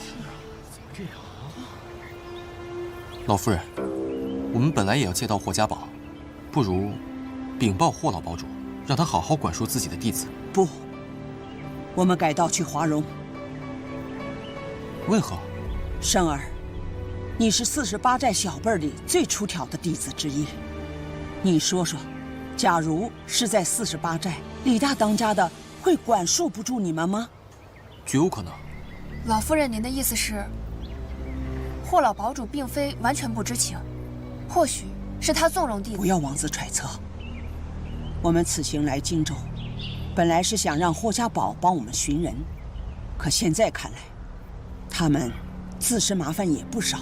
老夫人，我们本来也要借到霍家堡，不如禀报霍老堡主，让他好好管束自己的弟子。不，我们改道去华容。为何？生儿，你是48寨小辈里最出挑的弟子之一。你说说，假如是在48寨，李大当家的会管束不住你们吗？绝无可能。老夫人，您的意思是，霍老堡主并非完全不知情，或许是他纵容弟子。不要妄自揣测。我们此行来荆州，本来是想让霍家堡帮我们寻人，可现在看来，他们自身麻烦也不少。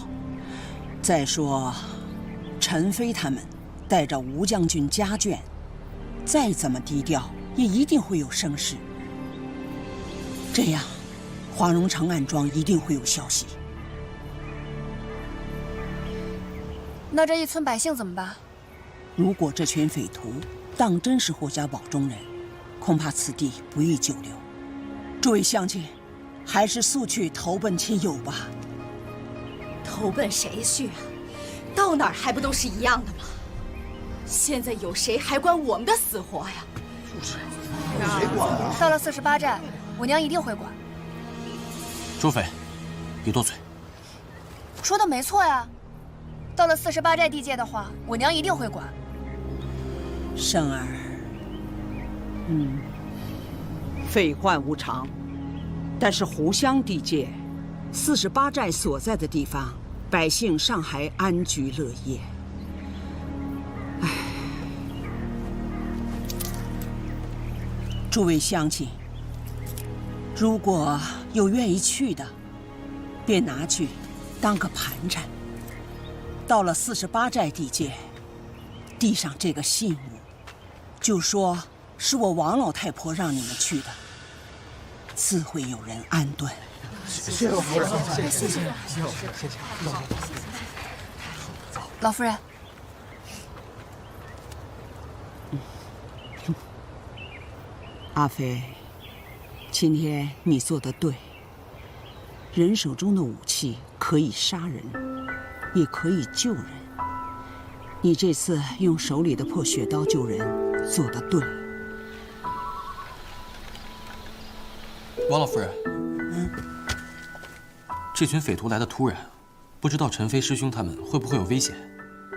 再说，陈飞他们带着吴将军家眷，再怎么低调，也一定会有声势。这样，华容城暗庄一定会有消息。那这一村百姓怎么办？如果这群匪徒当真是霍家堡中人，恐怕此地不宜久留。诸位乡亲，还是速去投奔亲友吧。投奔谁去啊？到哪儿还不都是一样的吗？现在有谁还管我们的死活呀？谁管啊？到了48寨，我娘一定会管。周匪，别多嘴。说的没错呀。到了48寨地界的话，我娘一定会管。生儿，废患无常，但是湖湘地界，48寨所在的地方，百姓尚还安居乐业。唉，诸位乡亲，如果有愿意去的，便拿去当个盘缠。到了48寨地界，递上这个信物，就说是我王老太婆让你们去的，自会有人安顿。谢谢老夫人，谢谢，谢谢。老夫人，阿飞，今天你做得对。人手中的武器可以杀人，也可以救人。你这次用手里的破血刀救人，做得对。王老夫人，这群匪徒来的突然，不知道陈飞师兄他们会不会有危险。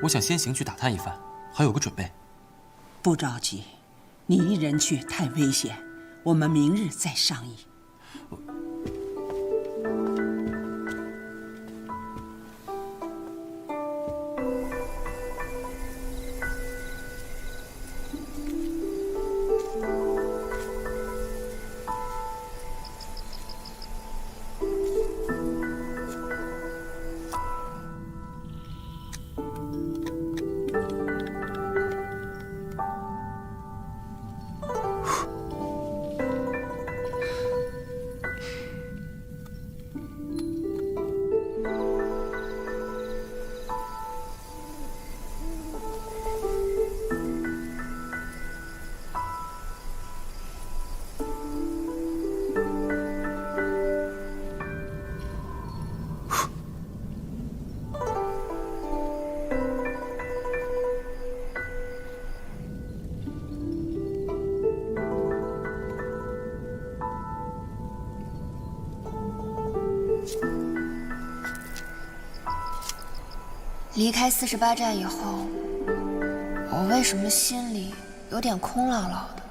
我想先行去打探一番，还有个准备。不着急，你一人去太危险，我们明日再商议。离开48寨以后，我为什么心里有点空落落的？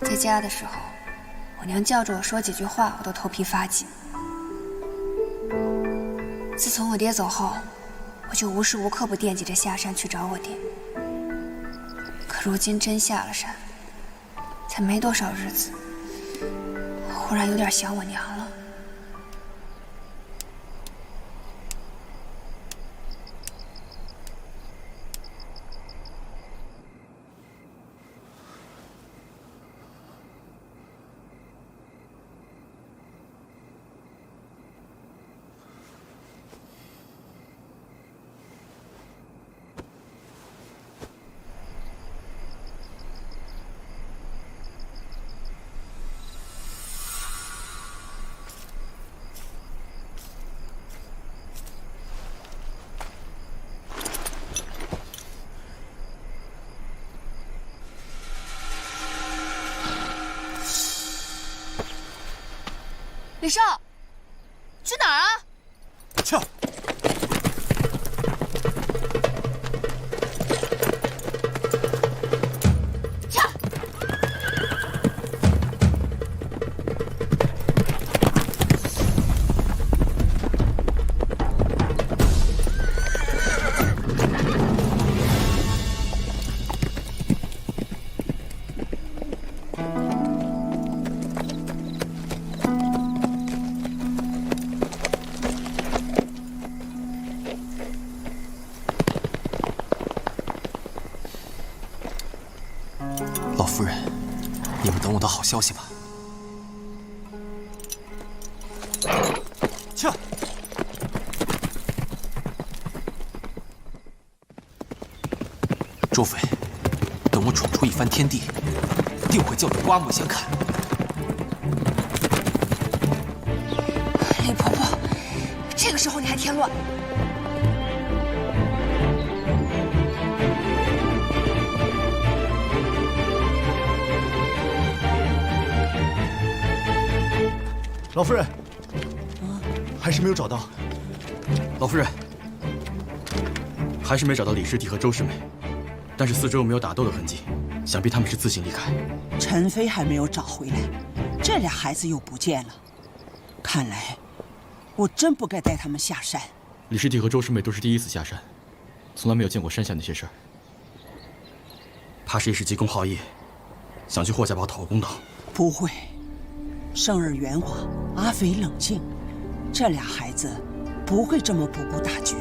在家的时候，我娘叫着我说几句话，我都头皮发紧。自从我爹走后，我就无时无刻不惦记着下山去找我爹。可如今真下了山，才没多少日子，我忽然有点想我娘了。少，去哪儿啊？去。老夫人，你们等我的好消息吧。去。周妃，等我闯出一番天地，定会叫你刮目相看。李婆婆，这个时候你还添乱？老夫人，还是没有找到。老夫人，还是没找到李师弟和周师妹，但是四周又没有打斗的痕迹，想必他们是自行离开。陈飞还没有找回来，这俩孩子又不见了，看来我真不该带他们下山。李师弟和周师妹都是第一次下山，从来没有见过山下那些事儿，怕是一时急公好义，想去霍家堡讨个公道。不会。圣儿圆滑，阿飞冷静，这俩孩子不会这么不顾大局。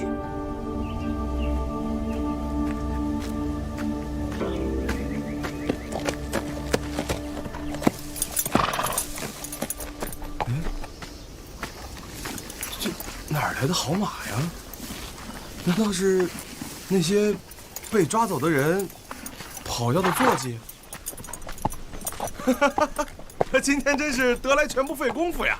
这哪儿来的好马呀？难道是那些被抓走的人跑掉的坐骑？哈哈哈哈！今天真是得来全不费功夫呀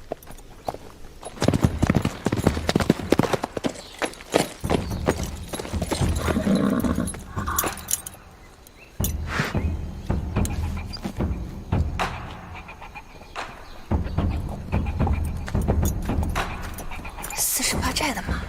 ！48寨的马。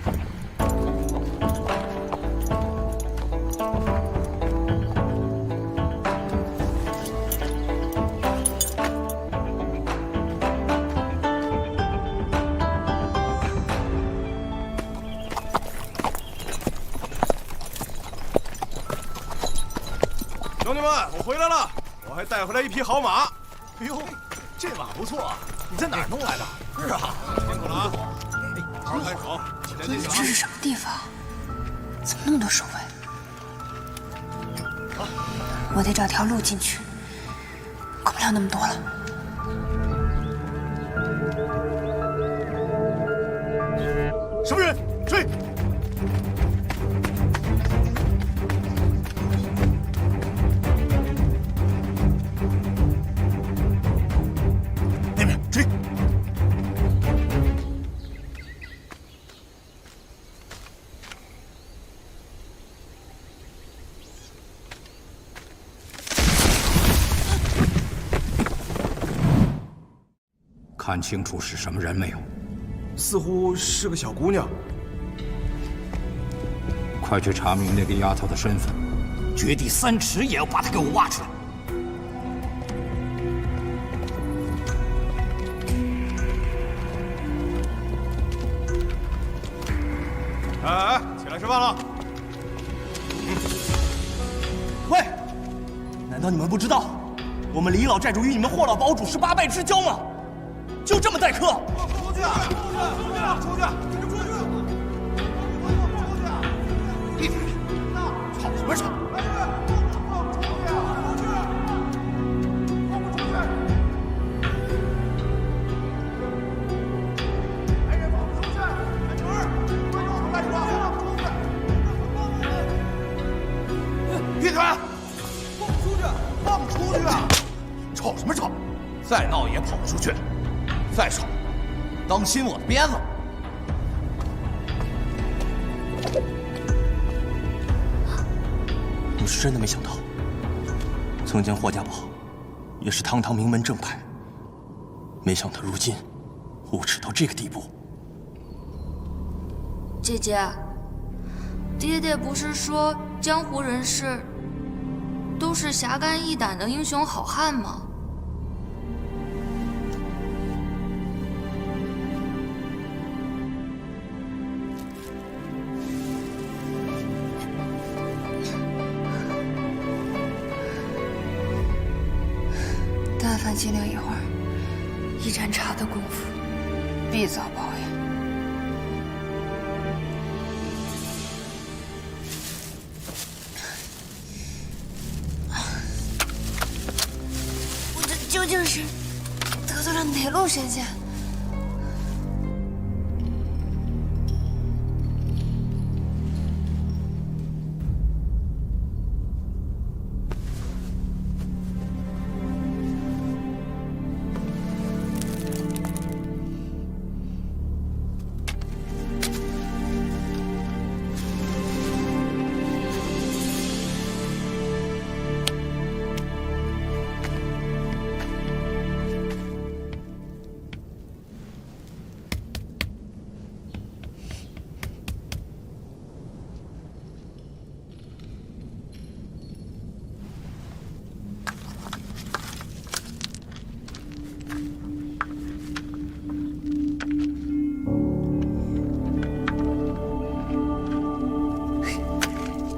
兄弟们，我回来了，我还带回来一匹好马。哎呦，这马不错，你在哪儿弄来的？是啊，辛苦了啊！好好看手，起来练这是什么地方？怎么那么多守卫？我得找条路进去，管不了那么多了。什么人？追！那边追！看清楚是什么人没有？似乎是个小姑娘。快去查明那个丫头的身份，掘地3尺也要把她给我挖出来。哎，起来吃饭了。喂，难道你们不知道，我们李老寨主与你们霍老堡主是8拜之交吗？就这么待客？出去！出去！闭嘴！吵什么吵？闭嘴！放出去！吵什么吵？再闹也跑不出去。再吵，当心我的鞭子！我是真的没想到，曾经霍家堡也是堂堂名门正派，没想到如今无耻到这个地步。姐姐，爹爹不是说江湖人士都是侠肝义胆的英雄好汉吗？但凡机灵一会儿，一盏茶的功夫，必遭报应。我这究竟是得罪了哪路神仙？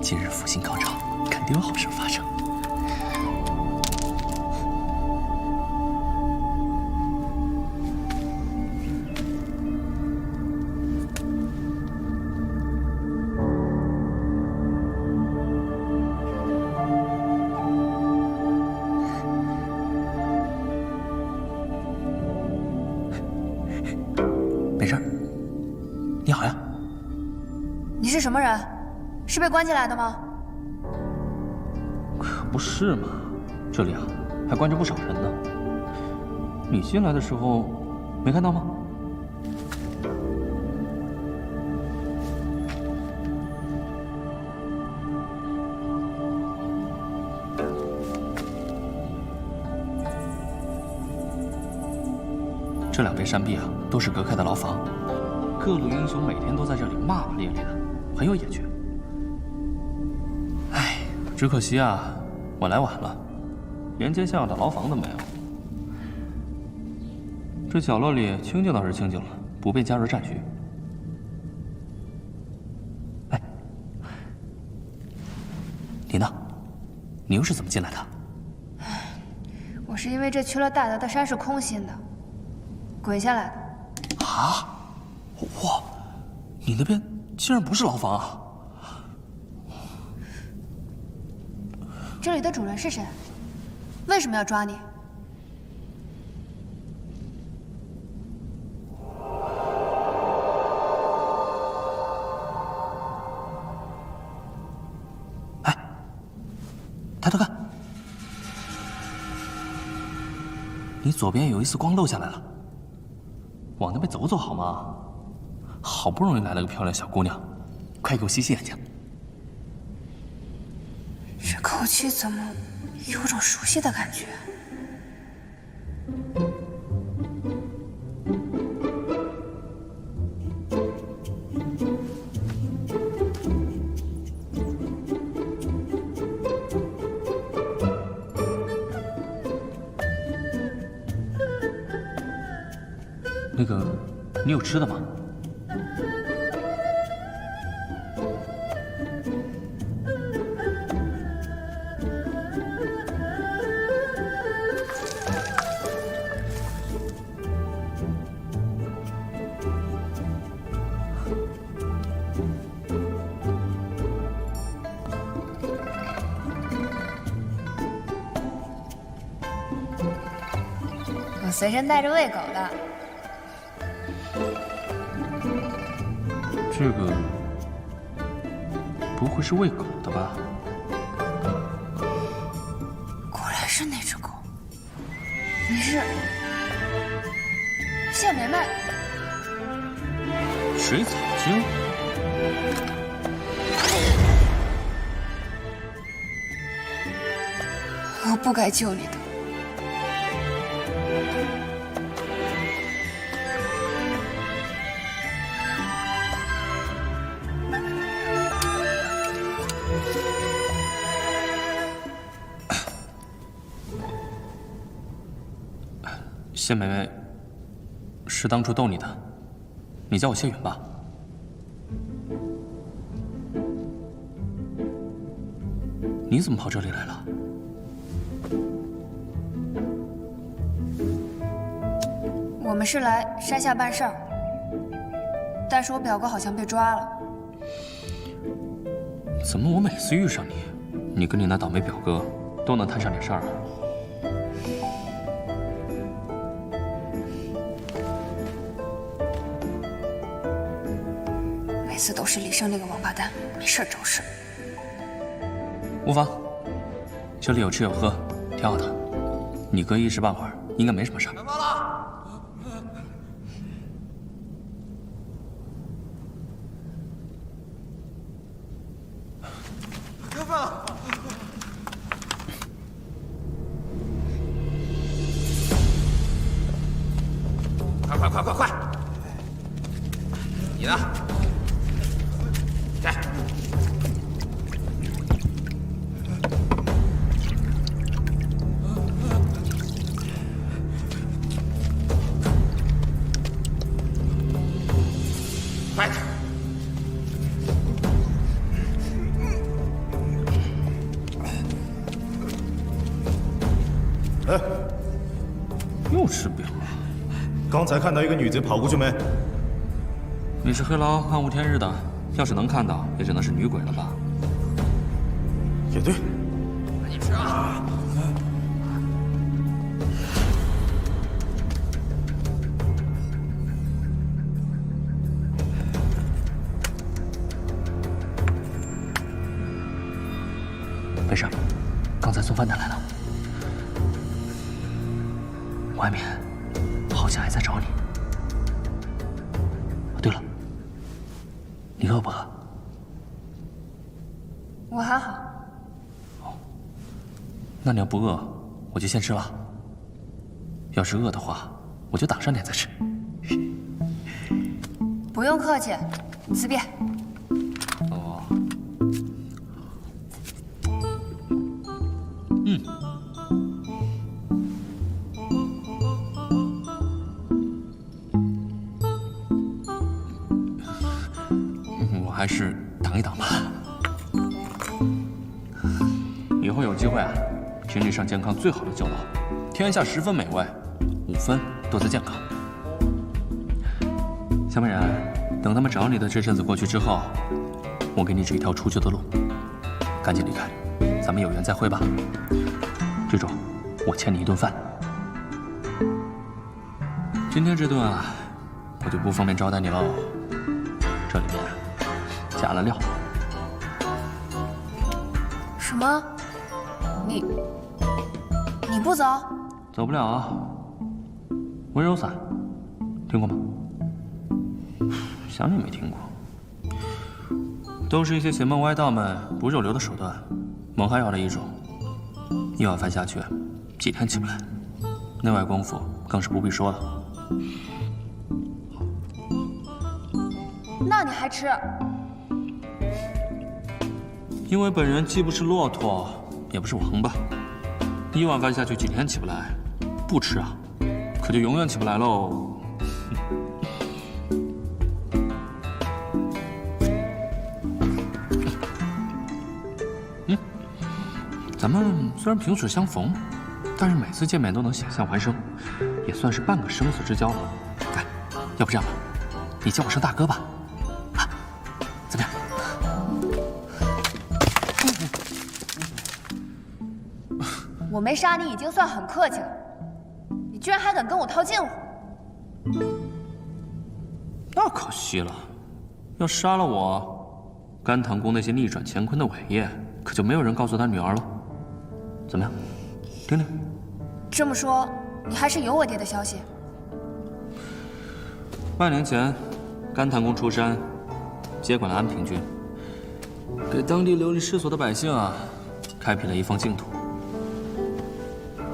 今日复兴高照，肯定有好事发生。没事儿，你好呀。你是什么人？是被关进来的吗？可不是嘛，这里啊还关着不少人呢。你进来的时候没看到吗？这两边山壁啊都是隔开的牢房，各路英雄每天都在这里骂骂咧咧的，很有野趣。只可惜啊，我来晚了，连间像样的牢房都没有。这角落里清静倒是清静了，不便加入战局。哎，你呢？你又是怎么进来的？我是因为这去了大德的山是空心的，滚下来的。啊！哇，你那边竟然不是牢房啊！这里的主人是谁？为什么要抓你？哎，抬头看，你左边有一丝光漏下来了，往那边走走好吗？好不容易来了个漂亮小姑娘，快给我洗洗眼睛。这口气怎么有种熟悉的感觉？那个，你有吃的吗？我随身带着喂狗的。这个不会是喂狗的吧？果然是那只狗。你是谢梅梅？水草精？我不该救你的。谢梅梅，是当初逗你的，你叫我谢允吧。你怎么跑这里来了？我们是来山下办事儿，但是我表哥好像被抓了。怎么我每次遇上你，你跟你那倒霉表哥都能摊上点事儿啊？每次都是李胜那个王八蛋，没事找事。无妨，这里有吃有喝，挺好的。你哥一时半会儿应该没什么事儿。开饭了！开饭！快！你呢？来。快点！哎，又吃饼了。刚才看到一个女贼跑过去没？你是黑牢暗无天日的，要是能看到，也只能是女鬼了吧？也对。赶紧吃啊！没事，刚才送饭的来了，外面好像还在找你。对了，你饿不饿？我还好。那你要不饿，我就先吃了。要是饿的话，我就打上点再吃。不用客气，随便。哦。我还是挡一挡吧。以后有机会啊，请你上健康最好的酒楼，天下10分美味，5分都在健康。小美人，等他们找你的这阵子过去之后，我给你指一条出去的路，赶紧离开，咱们有缘再会吧。记住，我欠你一顿饭。今天这顿啊，我就不方便招待你喽，这里面加了料。什么？你不走？走不了啊。温柔伞，听过吗？想你没听过。都是一些邪门歪道们不入流的手段，蒙哈药的一种。一碗饭下去，几天起不来。内外功夫更是不必说了。那你还吃？因为本人既不是骆驼，也不是王八，一碗饭下去几天起不来，不吃啊，可就永远起不来喽。咱们虽然萍水相逢，但是每次见面都能险象环生，也算是半个生死之交了。哎，要不这样吧，你叫我声大哥吧，啊，怎么样？我没杀你已经算很客气了，你居然还敢跟我套近乎！那可惜了，要杀了我，甘棠宫那些逆转乾坤的伟业，可就没有人告诉他女儿了。怎么样，听听？这么说，你还是有我爹的消息。半年前，甘棠宫出山，接管了安平郡，给当地流离失所的百姓啊，开辟了一方净土。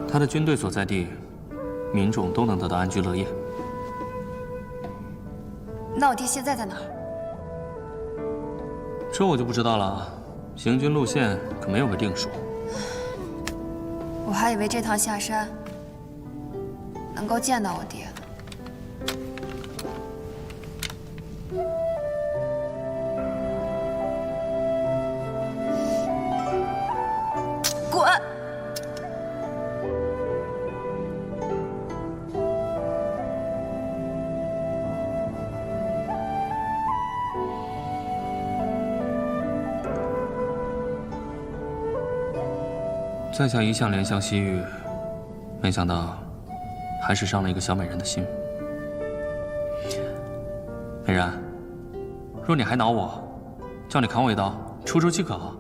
他的军队所在地，民众都能得到安居乐业。那我爹现在在哪儿？这我就不知道了，行军路线可没有个定数。我还以为这趟下山能够见到我爹呢。滚！在下一向怜香惜玉，没想到还是伤了一个小美人的心。美人，若你还恼我，叫你砍我一刀，出出气可好？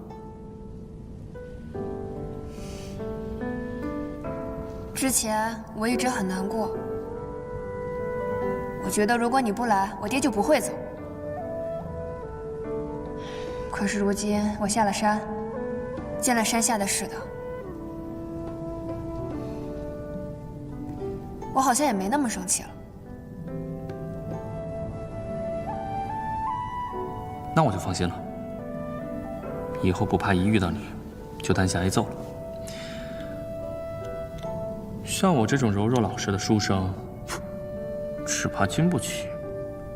之前我一直很难过，我觉得如果你不来，我爹就不会走。可是如今我下了山，见了山下的世道，我好像也没那么生气了。那我就放心了，以后不怕一遇到你就担心挨揍了。像我这种柔弱老实的书生，只怕经不起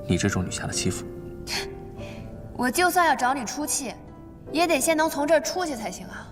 你这种女侠的欺负。我就算要找你出气，也得先能从这儿出去才行啊。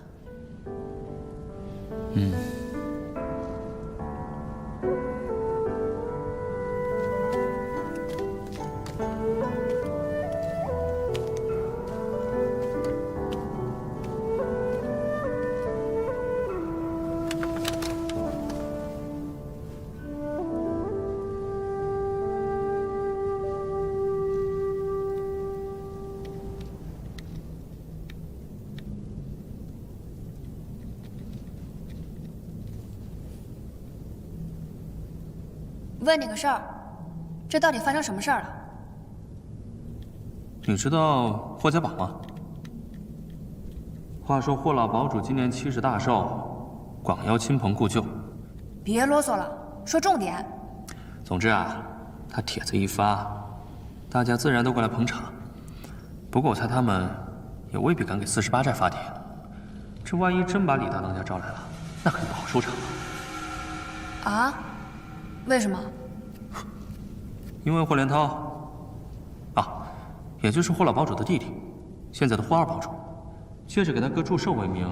问你个事儿，这到底发生什么事儿了？你知道霍家堡吗？话说霍老堡主今年70大寿，广邀亲朋故旧。别啰嗦了，说重点。总之啊，他帖子一发，大家自然都过来捧场。不过我猜他们也未必敢给48寨发帖。这万一真把李大当家招来了，那可就不好收场了。啊？为什么？因为霍连涛，啊，也就是霍老堡主的弟弟，现在的霍二堡主，借着给他哥祝寿为名，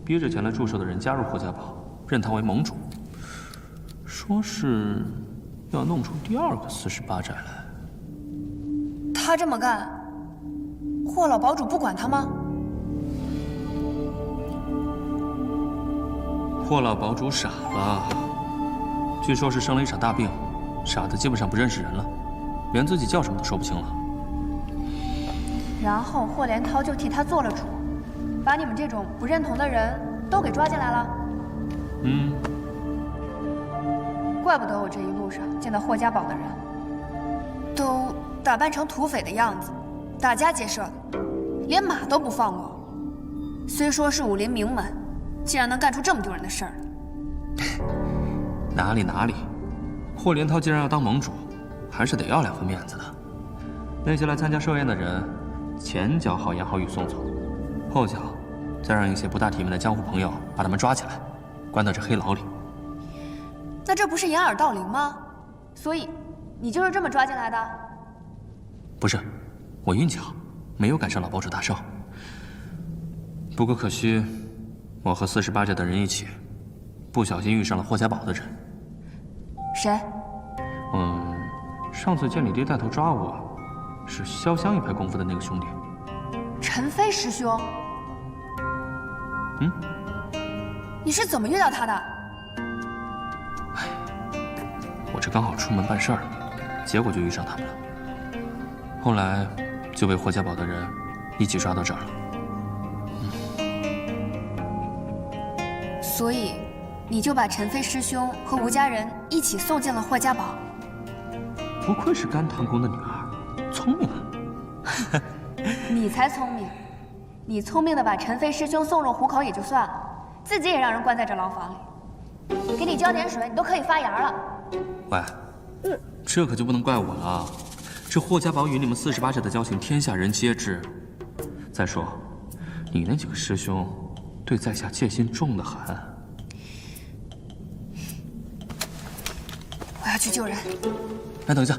逼着前来祝寿的人加入霍家堡，认他为盟主，说是要弄出第2个48寨来。他这么干，霍老堡主不管他吗？霍老堡主傻了。据说是生了一场大病，傻的基本上不认识人了，连自己叫什么都说不清了。然后霍连涛就替他做了主，把你们这种不认同的人都给抓进来了。怪不得我这一路上见到霍家堡的人，都打扮成土匪的样子，打家劫舍的，连马都不放过。虽说是武林名门，竟然能干出这么丢人的事儿。哪里，霍连涛既然要当盟主，还是得要2分面子的。那些来参加寿宴的人，前脚好言好语送走，后脚再让一些不大体面的江湖朋友把他们抓起来，关到这黑牢里。那这不是掩耳盗铃吗？所以你就是这么抓进来的？不是，我运气好，没有赶上老堡主大寿。不过可惜，我和48寨的人一起，不小心遇上了霍家堡的人。谁？上次见你爹带头抓我，是潇湘一派功夫的那个兄弟。陈飞师兄。你是怎么遇到他的？我这刚好出门办事儿，结果就遇上他们了。后来就被霍家堡的人一起抓到这儿了。所以，你就把陈飞师兄和吴家人一起送进了霍家堡。不愧是甘棠宫的女儿，聪明啊！你才聪明，你聪明的把陈飞师兄送入虎口也就算了，自己也让人关在这牢房里。给你浇点水，你都可以发芽了。喂，这可就不能怪我了。这霍家堡与你们48寨的交情，天下人皆知。再说，你那几个师兄对在下戒心重得很。去救人。哎，等一下，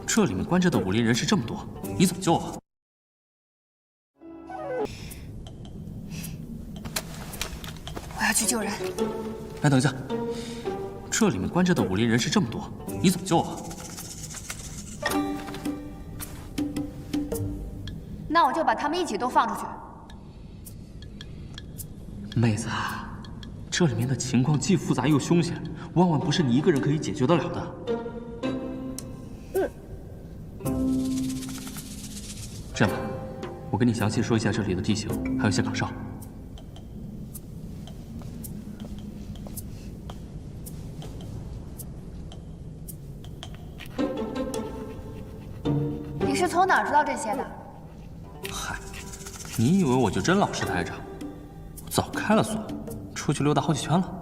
这里面关着的武林人士这么多，你怎么救啊？我要去救人。哎，等一下，这里面关着的武林人士这么多，你怎么救啊？那我就把他们一起都放出去。妹子，这里面的情况既复杂又凶险，万万不是你一个人可以解决得了的。这样吧，我跟你详细说一下这里的地形，还有一些岗哨。你是从哪儿知道这些的？嗨，你以为我就真老实待着？我早开了锁，出去溜达好几圈了。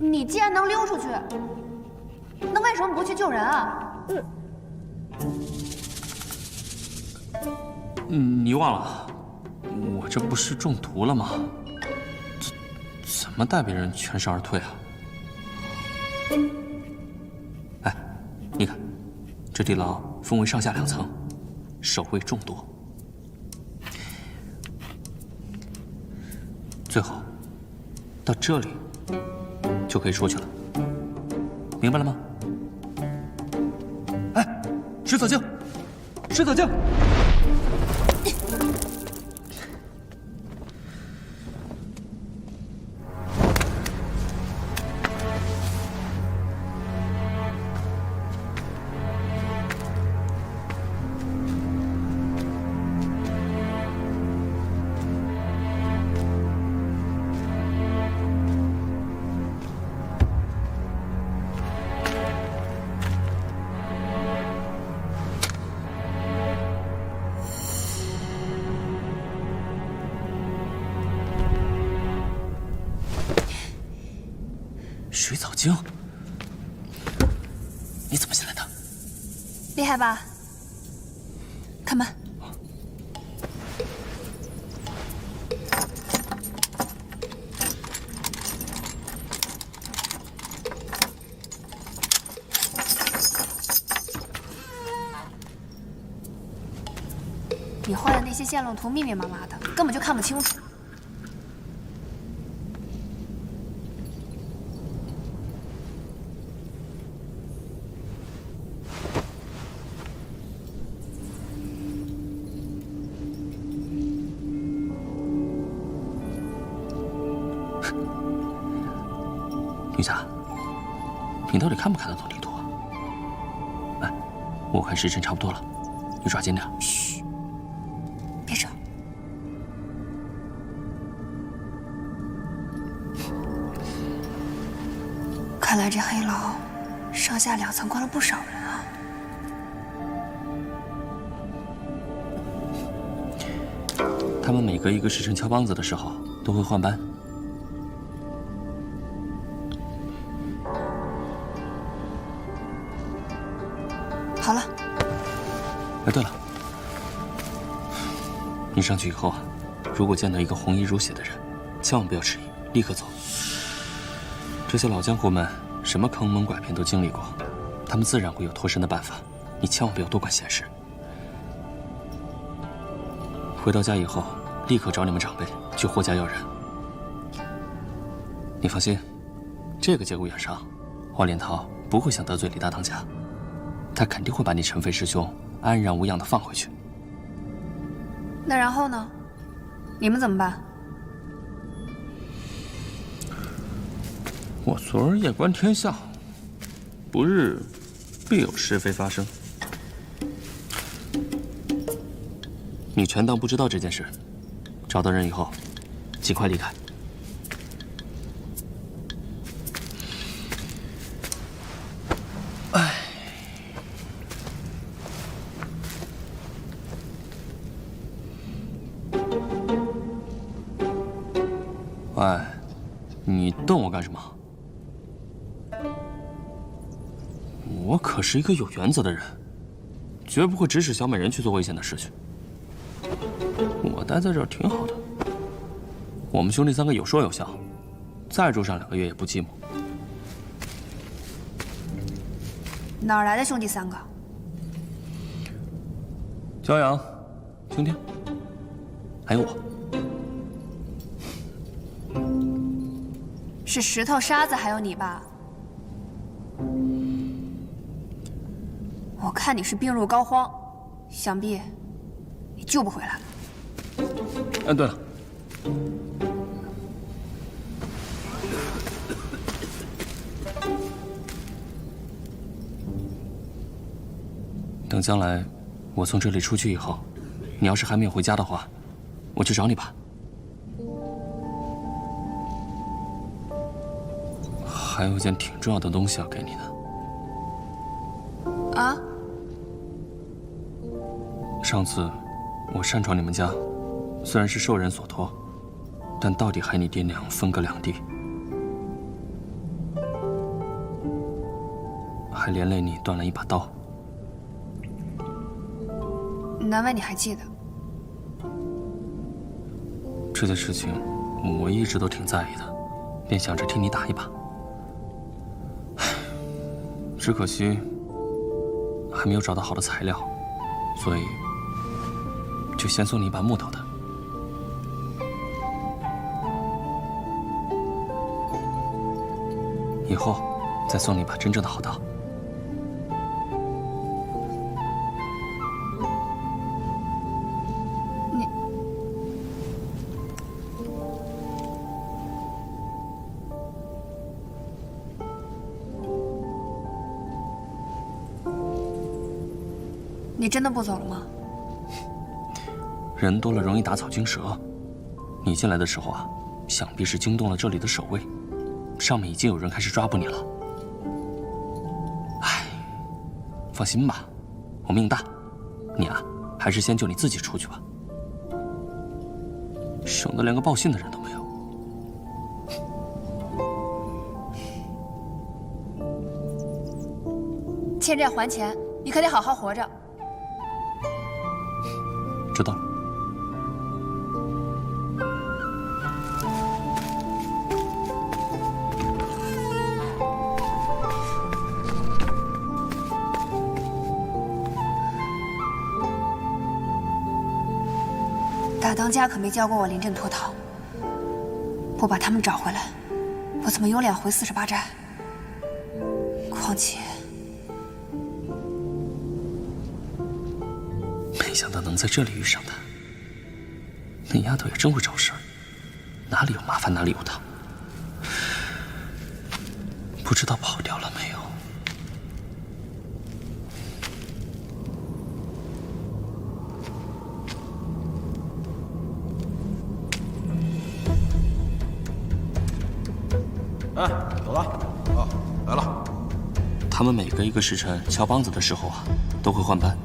你既然能溜出去，那为什么不去救人啊？你忘了，我这不是中毒了吗？怎么带别人全身而退啊？哎，你看，这地牢分为上下2层，守卫众多，最后到这里就可以出去了，明白了吗？哎，石草镜，石草镜。水藻精，你怎么进来的？厉害吧？开门。你画的那些线路图密密麻麻的，根本就看不清楚。女侠，你到底看不看得懂地图啊？哎，我看时辰差不多了，你抓紧点。嘘，别吵。看来这黑牢上下2层关了不少人啊。他们每隔1个时辰敲梆子的时候都会换班。好了。哎，对了，你上去以后啊，如果见到一个红衣如血的人，千万不要迟疑，立刻走。这些老江湖们什么坑蒙拐骗都经历过，他们自然会有脱身的办法，你千万不要多管闲事。回到家以后，立刻找你们长辈去霍家要人。你放心，这个节骨眼上，华连涛不会想得罪李大当家。他肯定会把你陈飞师兄安然无恙地放回去。那然后呢？你们怎么办？我昨儿夜观天象，不日必有是非发生。你全当不知道这件事，找到人以后，尽快离开。喂，你瞪我干什么？我可是一个有原则的人，绝不会指使小美人去做危险的事情。我待在这儿挺好的，我们兄弟3个有说有笑，再住上2个月也不寂寞。哪儿来的兄弟3个？骄阳、青天，还有我。是石头、沙子，还有你吧？我看你是病入膏肓，想必也救不回来了。对了，等将来我从这里出去以后，你要是还没有回家的话，我去找你吧。还有一件挺重要的东西要给你的。啊？上次我擅闯你们家，虽然是受人所托，但到底害你爹娘分隔两地，还连累你断了一把刀。难为你还记得。这件事情我一直都挺在意的，便想着替你打一把。只可惜还没有找到好的材料，所以就先送你一把木头的。以后再送你一把真正的好刀。你真的不走了吗？人多了容易打草惊蛇。你进来的时候啊，想必是惊动了这里的守卫，上面已经有人开始抓捕你了。唉，放心吧，我命大。你啊，还是先救你自己出去吧，省得连个报信的人都没有。欠债还钱，你可得好好活着。知道了。大当家可没教过我临阵脱逃，不把他们找回来，我怎么有脸回48寨？况且，没想到能在这里遇上他。那丫头也真会找事儿，哪里有麻烦哪里有她。不知道跑掉了没有？哎，走了。哦，来了。他们每隔一个时辰敲梆子的时候啊，都会换班。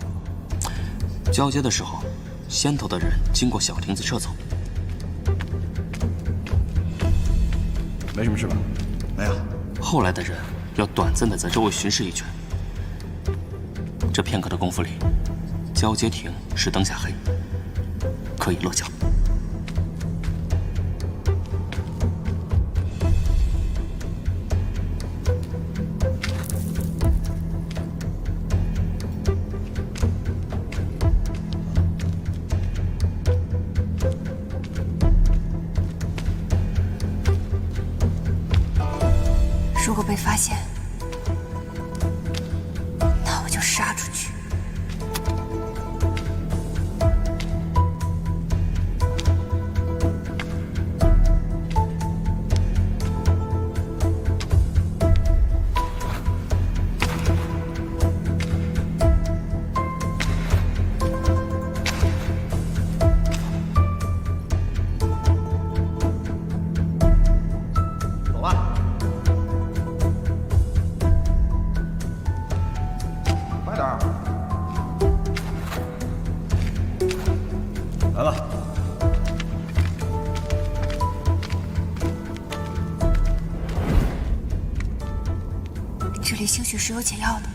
交接的时候，先头的人经过小亭子撤走。没什么事吧？没有。后来的人要短暂的在周围巡视一圈。这片刻的功夫里，交接亭是灯下黑，可以落脚。如果被发现，那我就杀出去。走吧。快点儿！来了。这里兴许是有解药的。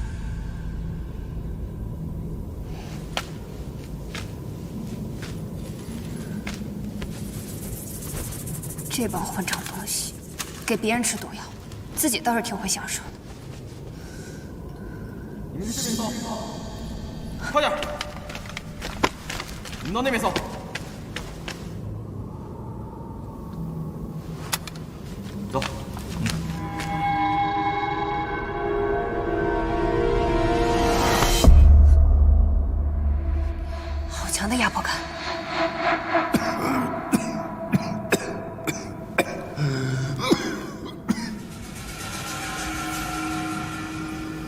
这帮混账东西，给别人吃毒药，自己倒是挺会享受的。你们这边搜，快点！你们到那边搜。走。好强的压迫感。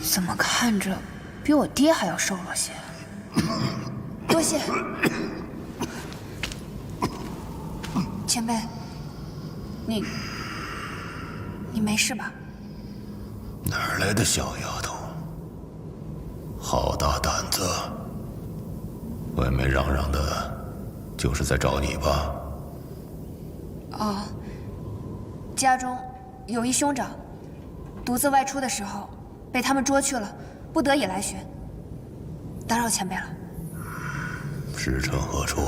怎么看着比我爹还要瘦了些？多谢。前辈，你没事吧？哪儿来的小丫头？好大胆子！外面嚷嚷的，就是在找你吧？哦，家中有一兄长，独自外出的时候被他们捉去了，不得已来寻。打扰前辈了。师承何处？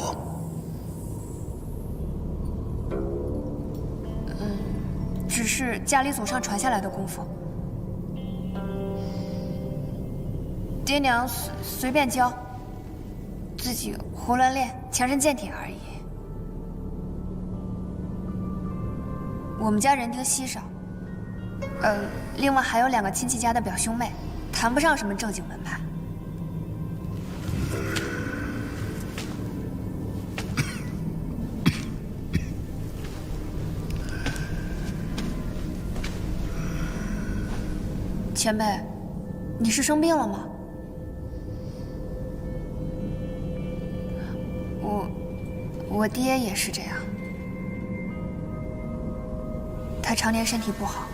只是家里祖上传下来的功夫，爹娘随便教，自己胡乱练，强身健体而已。我们家人丁稀少，另外还有2个亲戚家的表兄妹，谈不上什么正经门派。前辈，你是生病了吗？我爹也是这样，他常年身体不好，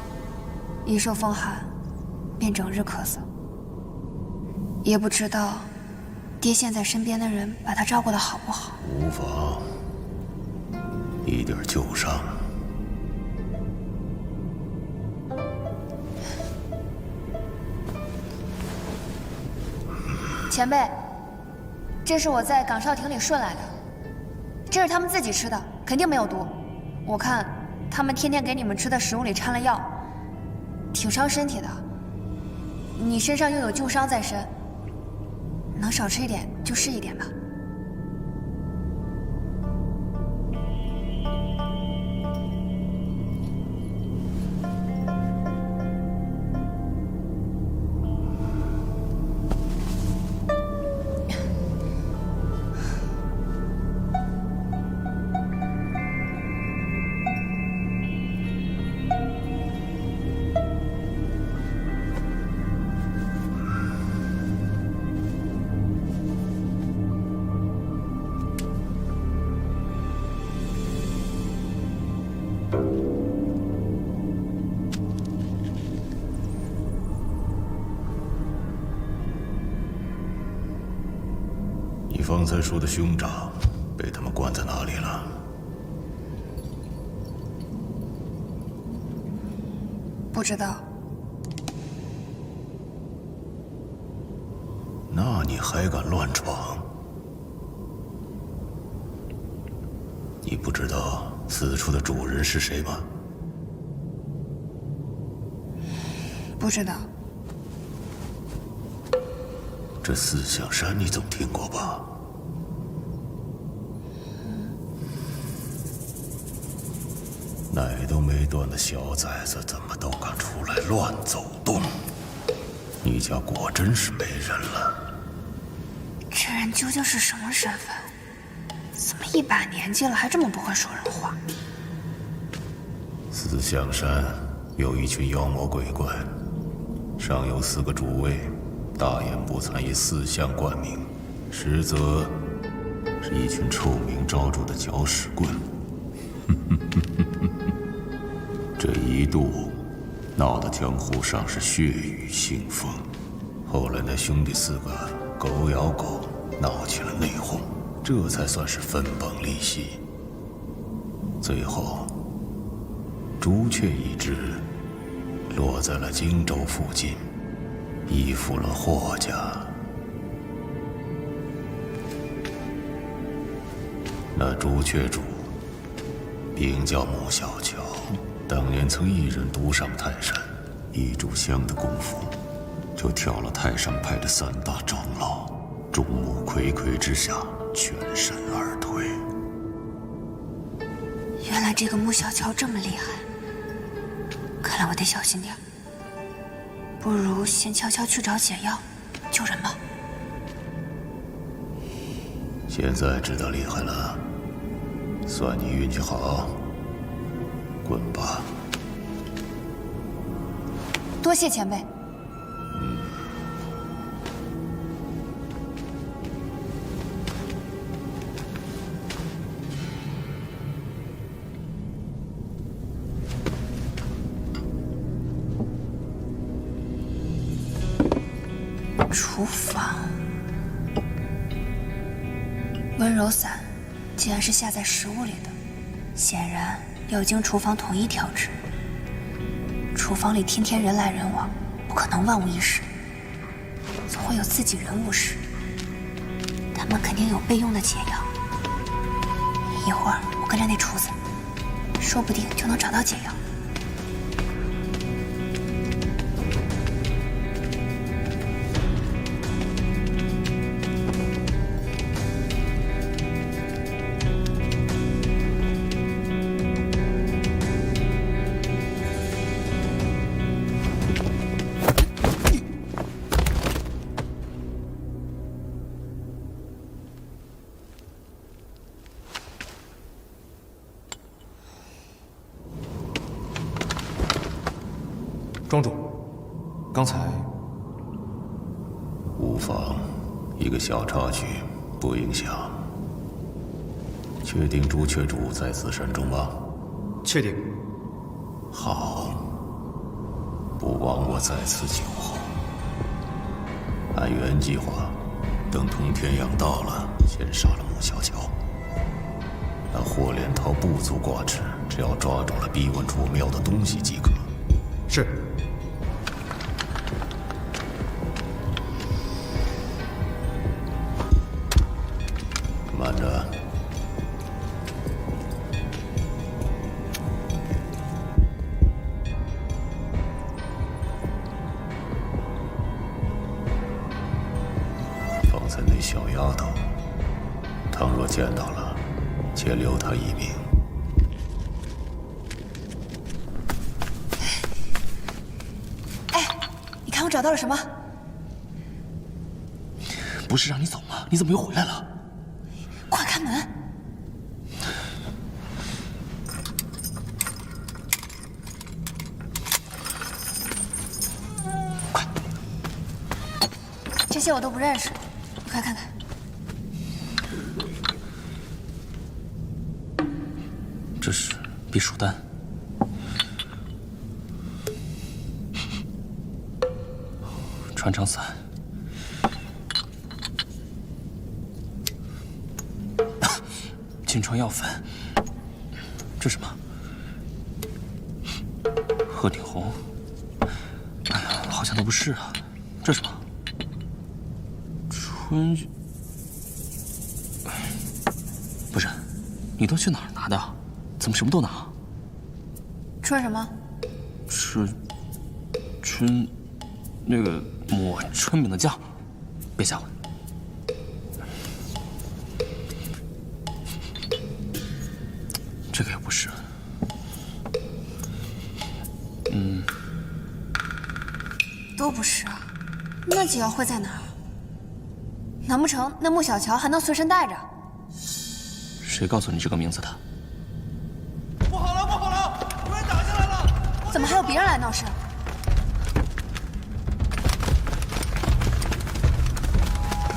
一受风寒便整日咳嗽。也不知道爹现在身边的人把他照顾得好不好。无妨，一点旧伤。前辈，这是我在岗哨亭里顺来的，这是他们自己吃的，肯定没有毒。我看他们天天给你们吃的食物里掺了药，挺伤身体的。你身上又有旧伤在身，能少吃一点就是一点吧。你方才说的兄长被他们关在哪里了？不知道。那你还敢乱闯？你不知道此处的主人是谁吗？不知道。这四象山你总听过吧？奶都没断的小崽子，怎么都敢出来乱走动？你家果真是没人了。这人究竟是什么身份？怎么一把年纪了还这么不会说人话？四象山有一群妖魔鬼怪，上有4个主位，大言不惭以四象冠名，实则是一群臭名昭著的搅屎棍。这一度闹得江湖上是血雨腥风，后来那兄弟4个狗咬狗，闹起了内讧，这才算是分崩离析。最后，朱雀一只落在了荆州附近，依附了霍家。那朱雀主名叫穆小乔，当年曾一人独上泰山，一炷香的功夫，就挑了太上派的3大长老，众目睽睽之下全身而退。原来这个穆小乔这么厉害，看来我得小心点。不如先悄悄去找解药，救人吧。现在知道厉害了，算你运气好。滚吧。多谢前辈。厨房，温柔伞既然是下在食物里的，显然要经厨房统一调制。厨房里天天人来人往，不可能万无一失，总会有自己人误事。他们肯定有备用的解药。一会儿我跟着那厨子，说不定就能找到解药。庄主，刚才无妨，一个小插曲，不影响。确定朱雀主在此山中吗？确定。好，不枉我在此久候。按原计划，等通天阳到了，先杀了穆小乔。那霍连涛不足挂齿，只要抓住了逼问楚庙的东西即可。是。慢着。方才那小丫头，倘若见到了，且留她一命。你看我找到了什么？不是让你走吗？你怎么又回来了？快开门！快！这些我都不认识，你快看看。这是避暑丹。穿肠散。金疮药粉，这什么？鹤顶红。哎呀，好像都不是啊。这什么？春。不是，你都去哪儿拿的？怎么什么都拿？春什么？春，那个抹春饼的酱。别吓我。这个也不是，都不是。那解药会在哪儿？难不成那穆小乔还能随身带着？谁告诉你这个名字的？不好了，不好了，有人打进来了！怎么还有别人来闹事？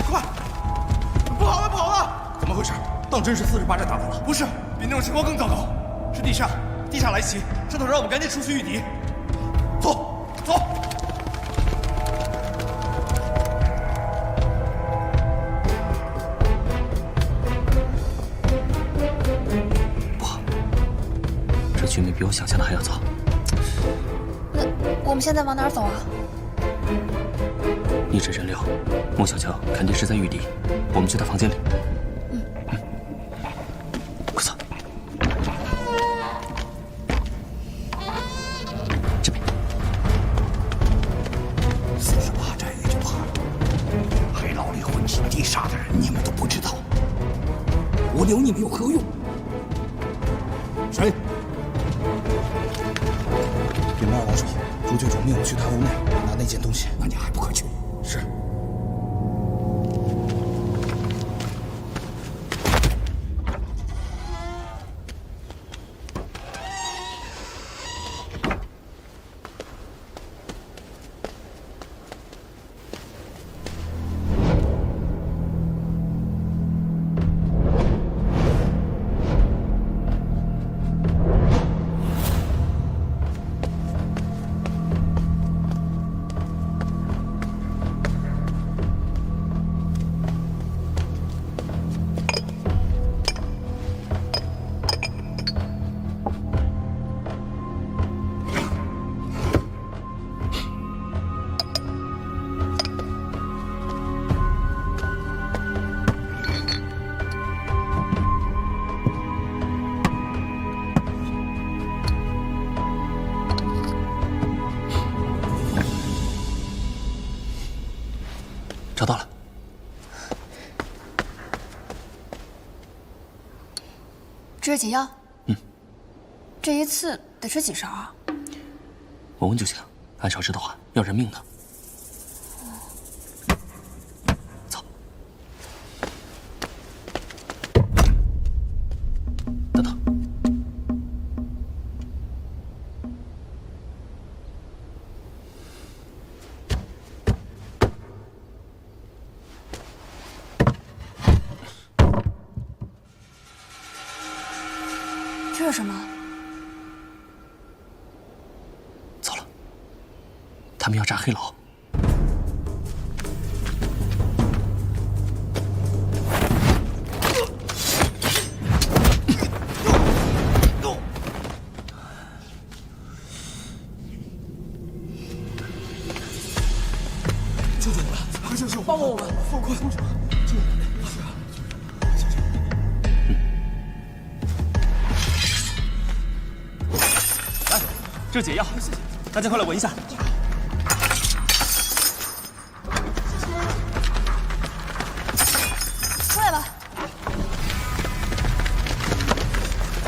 快！不好了，不好了！怎么回事？当真是48寨打来了？不是。比那种情况更糟糕，是地下来袭，上头让我们赶紧出去御敌。走，走。不好，这局面比我想象的还要糟。那我们现在往哪儿走啊？逆着人流，穆小乔肯定是在御敌，我们去他房间里。臣。禀二王叔，朱郡主命我去他屋内拿那件东西。那你还不快去？是。找到了。这是解药。这一次得吃几勺啊？我闻就行，按少吃的话要人命的。走。等等。这是什么？糟了，他们要炸黑牢。救救我们！快救救我！帮帮我们！快！救我们！这是解药，大家快来闻一下。出来吧。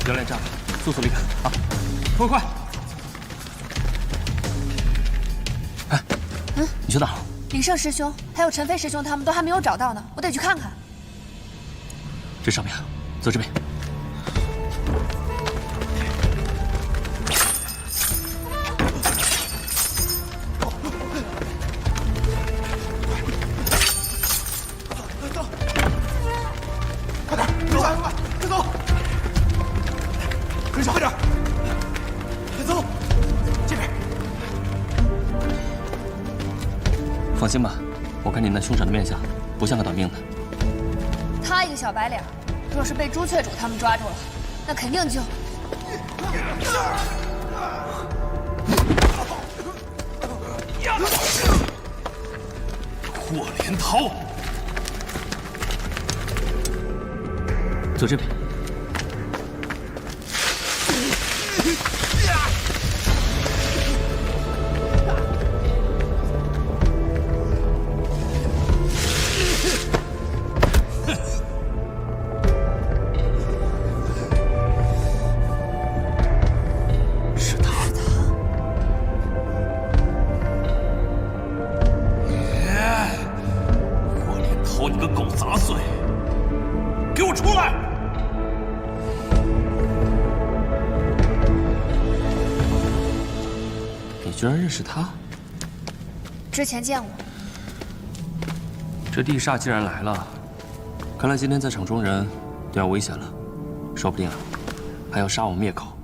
表脸炸了，速速离开啊！快！哎，你去哪儿了？李胜师兄还有陈飞师兄他们都还没有找到呢，我得去看看。这上面，走这边。放心吧，我看你那凶神的面相，不像个短命的。他一个小白脸，若是被朱雀主他们抓住了，那肯定就……霍连涛，走这边。居然认识他？之前见过。这地煞既然来了，看来今天在场中人都要危险了，说不定啊，还要杀我们灭口。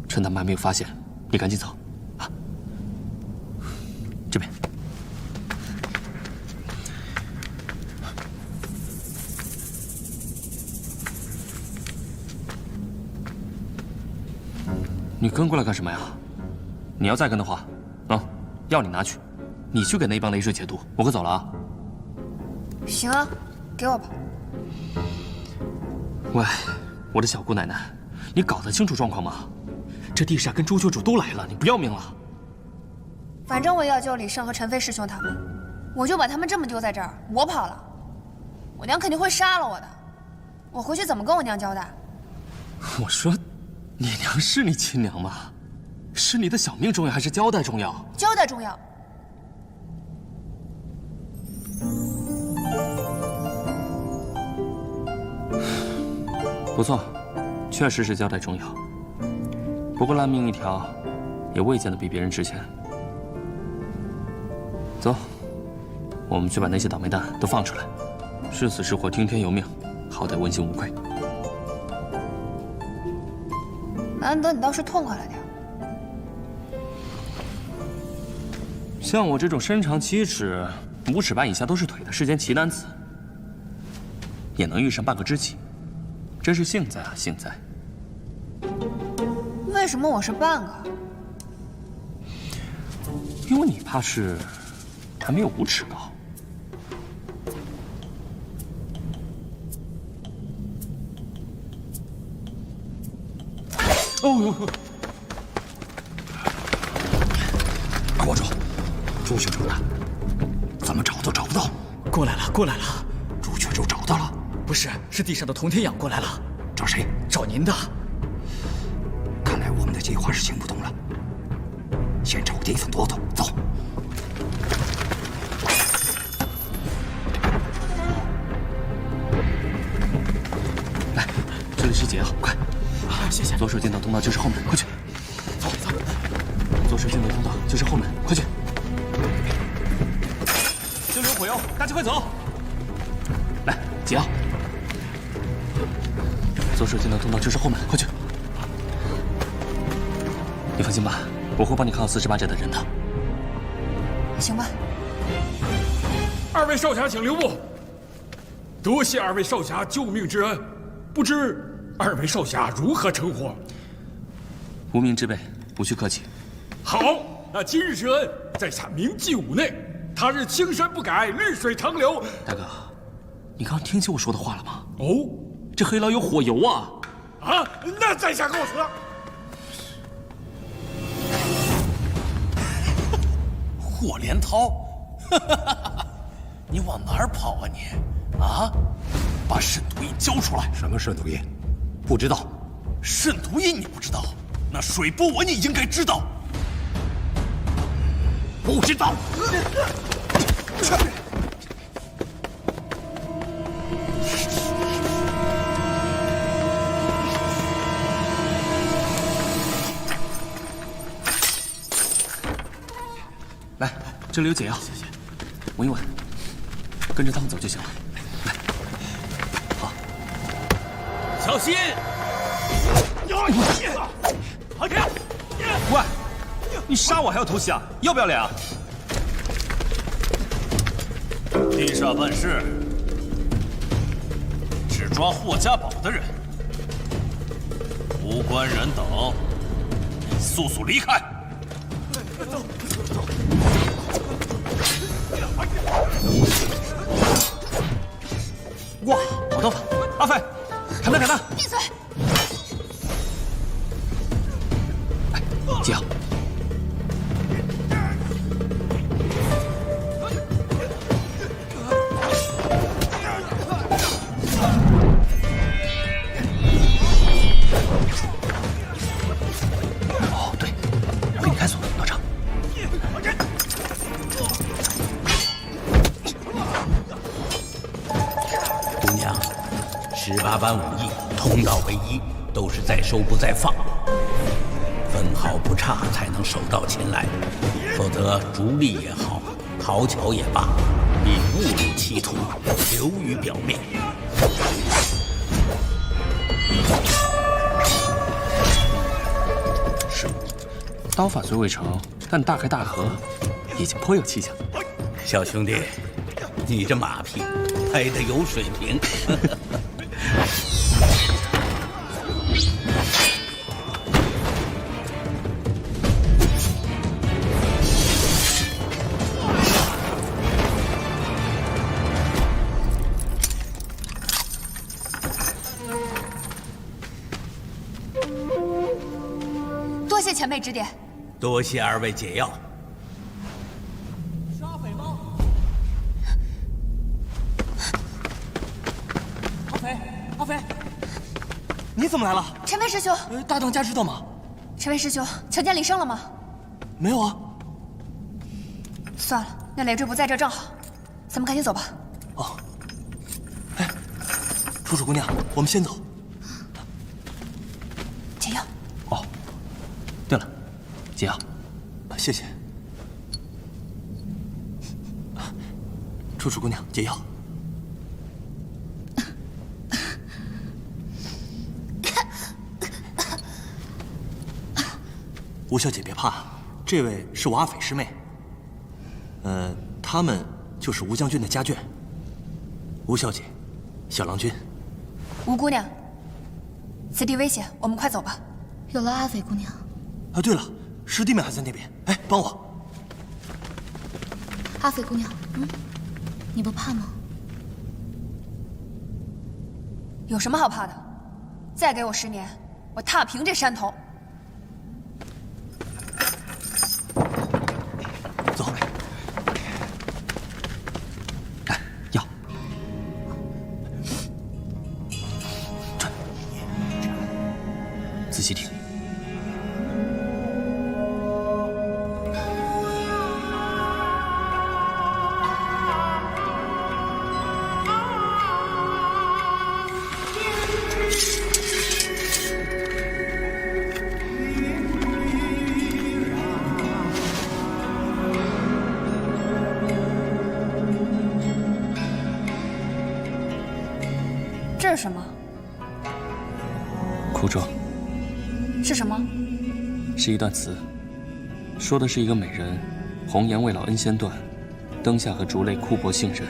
趁他们还没有发现，你赶紧走，啊！这边。你跟过来干什么呀？你要再跟的话，药你拿去，你去给那帮雷水解毒，我可走了啊。行啊，给我吧。喂，我的小姑奶奶，你搞得清楚状况吗？这地煞跟朱雀主都来了，你不要命了？反正我也要救李胜和陈飞师兄他们，我就把他们这么丢在这儿，我跑了，我娘肯定会杀了我的。我回去怎么跟我娘交代？我说，你娘是你亲娘吗？是你的小命重要还是交代重要？交代重要。不错，确实是交代重要。不过烂命一条，也未见得比别人值钱。走，我们去把那些倒霉蛋都放出来，是死是活听天由命，好歹问心无愧。难得你倒是痛快了点。像我这种身长7尺，5尺半以下都是腿的世间奇男子，也能遇上半个知己，真是幸在啊，幸在。为什么我是半个？因为你怕是还没有5尺高。哦，二国主，朱雀洲呢？怎么找都找不到。过来了，过来了。朱雀洲找到了？不是，是地上的铜天养过来了。找谁？找您的。看来我们的计划是行不通了。先找个地方躲躲，走。来，这里是解药，快！谢谢。左手进到通道就是后门，快去！走走。左手进到通道就是后门，快去！就留火药，大家快走！来，解药。左手进到通道就是后门，快去！你放心吧，我会帮你看好48寨的人的。行吧。二位少侠请留步，多谢二位少侠救命之恩，不知二位少侠如何称呼？无名之辈，无需客气。好，那今日之恩，在下铭记五内，他日青山不改，绿水长流。大哥，你刚听清我说的话了吗？哦，这黑牢有火油啊！啊，那在下告辞了。霍连涛，你往哪儿跑啊你？啊，把渗毒印交出来！什么渗毒印？不知道。渗毒印你不知道？那水波纹你应该知道。不知道。来，这里有解药，谢谢。闻一闻，跟着他们走就行了。来，好。小心！喂，你杀我还要偷袭啊？要不要脸啊？地煞办事，只抓霍家堡的人，无关人等，速速离开！走。哇，好刀法！阿飞，砍他砍他！闭嘴！来，解药。哦，对，我给你开锁，道长。姑娘，18般武艺，通道为一，都是在收不在放，分毫不差才能手到擒来，否则逐利也好，讨巧也罢，必误入歧途，流于表面。是，刀法虽未成，但大开大合已经颇有气象。小兄弟，你这马屁拍得有水平。多谢前辈指点。多谢二位解药。杀匪吗？阿飞，怎么来了？陈飞师兄，大当家知道吗？陈飞师兄，瞧见李胜了吗？没有啊。算了，那累赘不在这正好，咱们赶紧走吧。哦。哎，楚楚姑娘，我们先走。解药。哦。对了，解药，谢谢。楚楚姑娘，解药。吴小姐别怕，这位是我阿斐师妹。他们就是吴将军的家眷。吴小姐，小郎君。吴姑娘，此地危险，我们快走吧。有了阿斐姑娘。啊，对了，师弟们还在那边。哎，帮我。阿斐姑娘，你不怕吗？有什么好怕的？再给我10年，我踏平这山头。走。来，药。转。仔细听。这是什么？哭咒。是什么？是一段词，说的是一个美人，红颜未老恩先断，灯下和烛泪枯薄杏仁，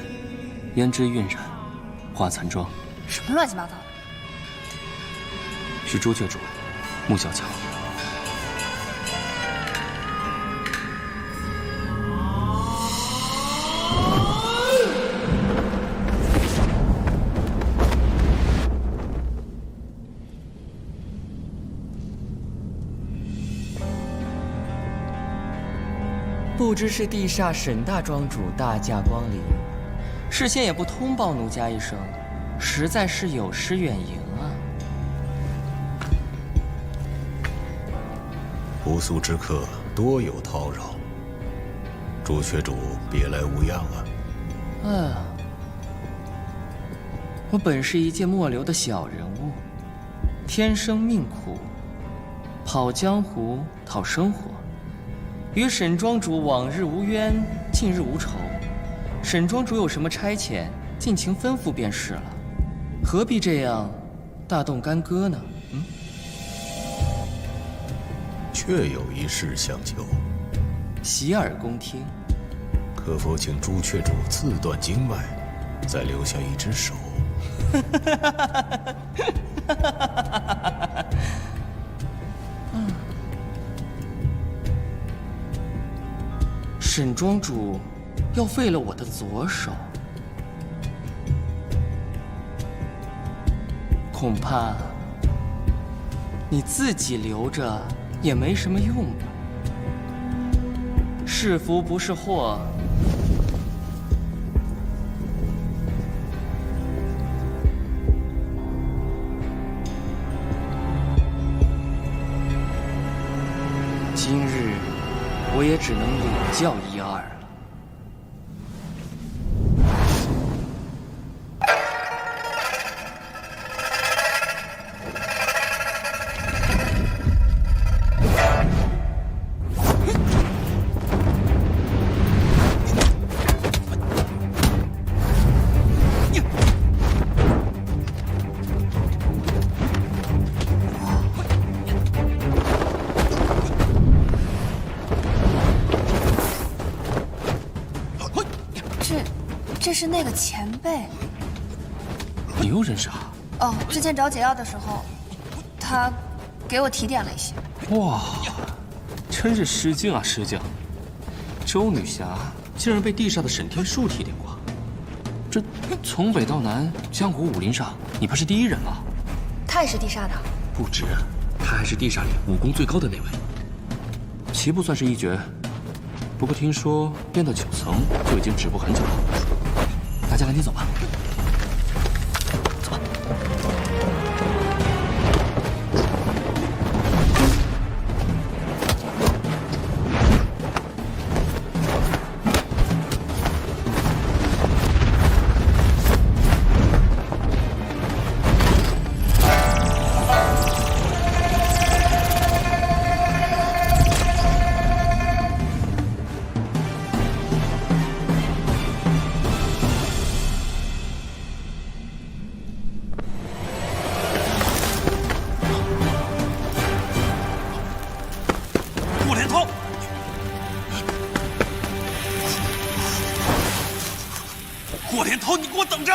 胭脂晕染，化残妆。什么乱七八糟的？是朱雀主，穆小乔。不知是地煞沈大庄主大驾光临，事先也不通报奴家一声，实在是有失远迎啊。不速之客多有叨扰，朱雀主别来无恙啊。我本是一介末流的小人物，天生命苦，跑江湖讨生活。与沈庄主往日无冤，近日无仇。沈庄主有什么差遣，尽情吩咐便是了，何必这样大动干戈呢？确有一事相求，洗耳恭听。可否请朱雀主自断经脉，再留下一只手？沈庄主要废了我的左手，恐怕你自己留着也没什么用吧。是福不是祸。今日我也只能领教一二了。这是那个前辈。你又认识啊？哦，之前找解药的时候，他给我提点了一些。哇，真是失敬啊，失敬！周女侠竟然被地煞的沈天树提点过，这从北到南，江湖武林上你怕是第一人了。他也是地煞的？不止，他还是地煞里武功最高的那位。棋不算是一绝，不过听说练到9层就已经止步很久了。大家赶紧走吧。走吧。等着！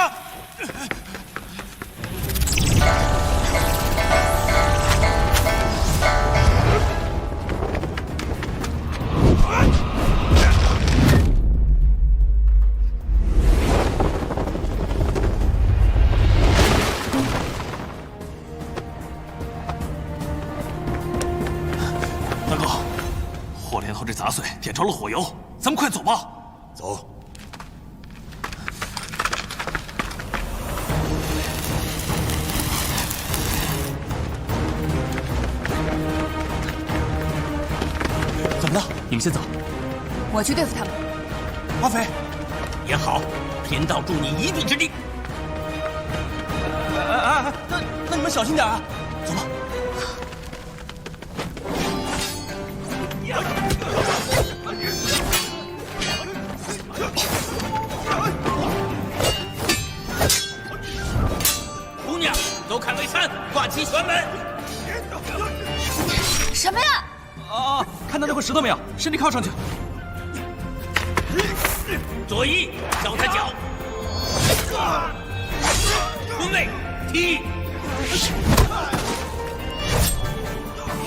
大哥，火镰头这杂碎点着了火油，咱们快走吧。走。怎么了？你们先走。我去对付他们。阿飞，也好，贫道助你一臂之力。那你们小心点啊！走吧。姑娘，走坎位山，挂起玄门。什么呀？啊！看到那块石头没有？身体靠上去。左一，脚他脚。蹲位，踢。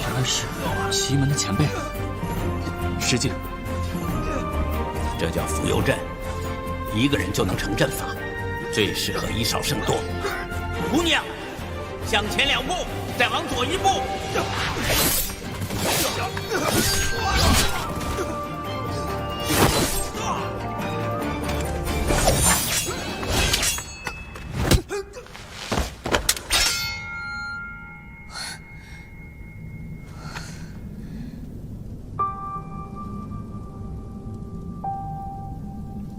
原来是奇门的前辈。石进，这叫浮游阵，一个人就能成阵法，最适合以少胜多。姑娘，向前2步，再往左1步。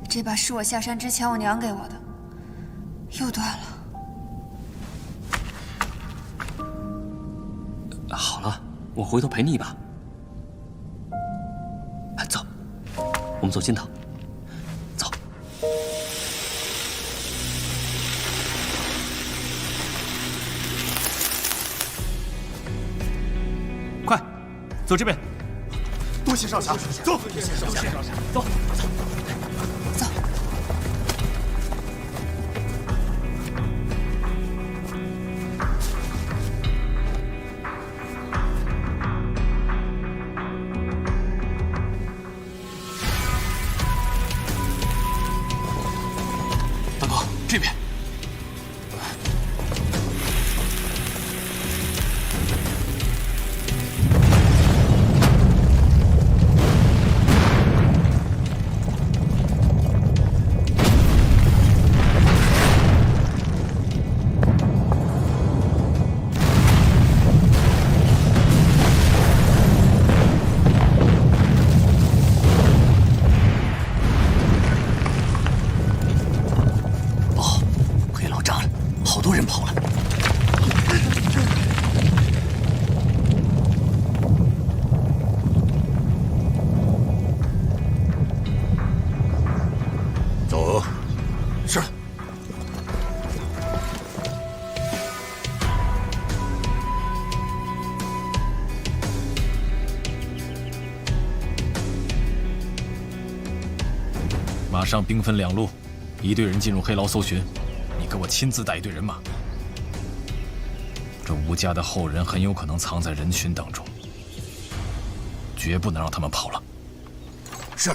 这把是我下山之前我娘给我的，又断了。好了，我回头陪你一把。走，我们走近道。走。快，走这边。多谢少侠，走。多谢少侠，走。这边。马上兵分2路，一队人进入黑牢搜寻，你给我亲自带一队人马。这吴家的后人很有可能藏在人群当中，绝不能让他们跑了。是。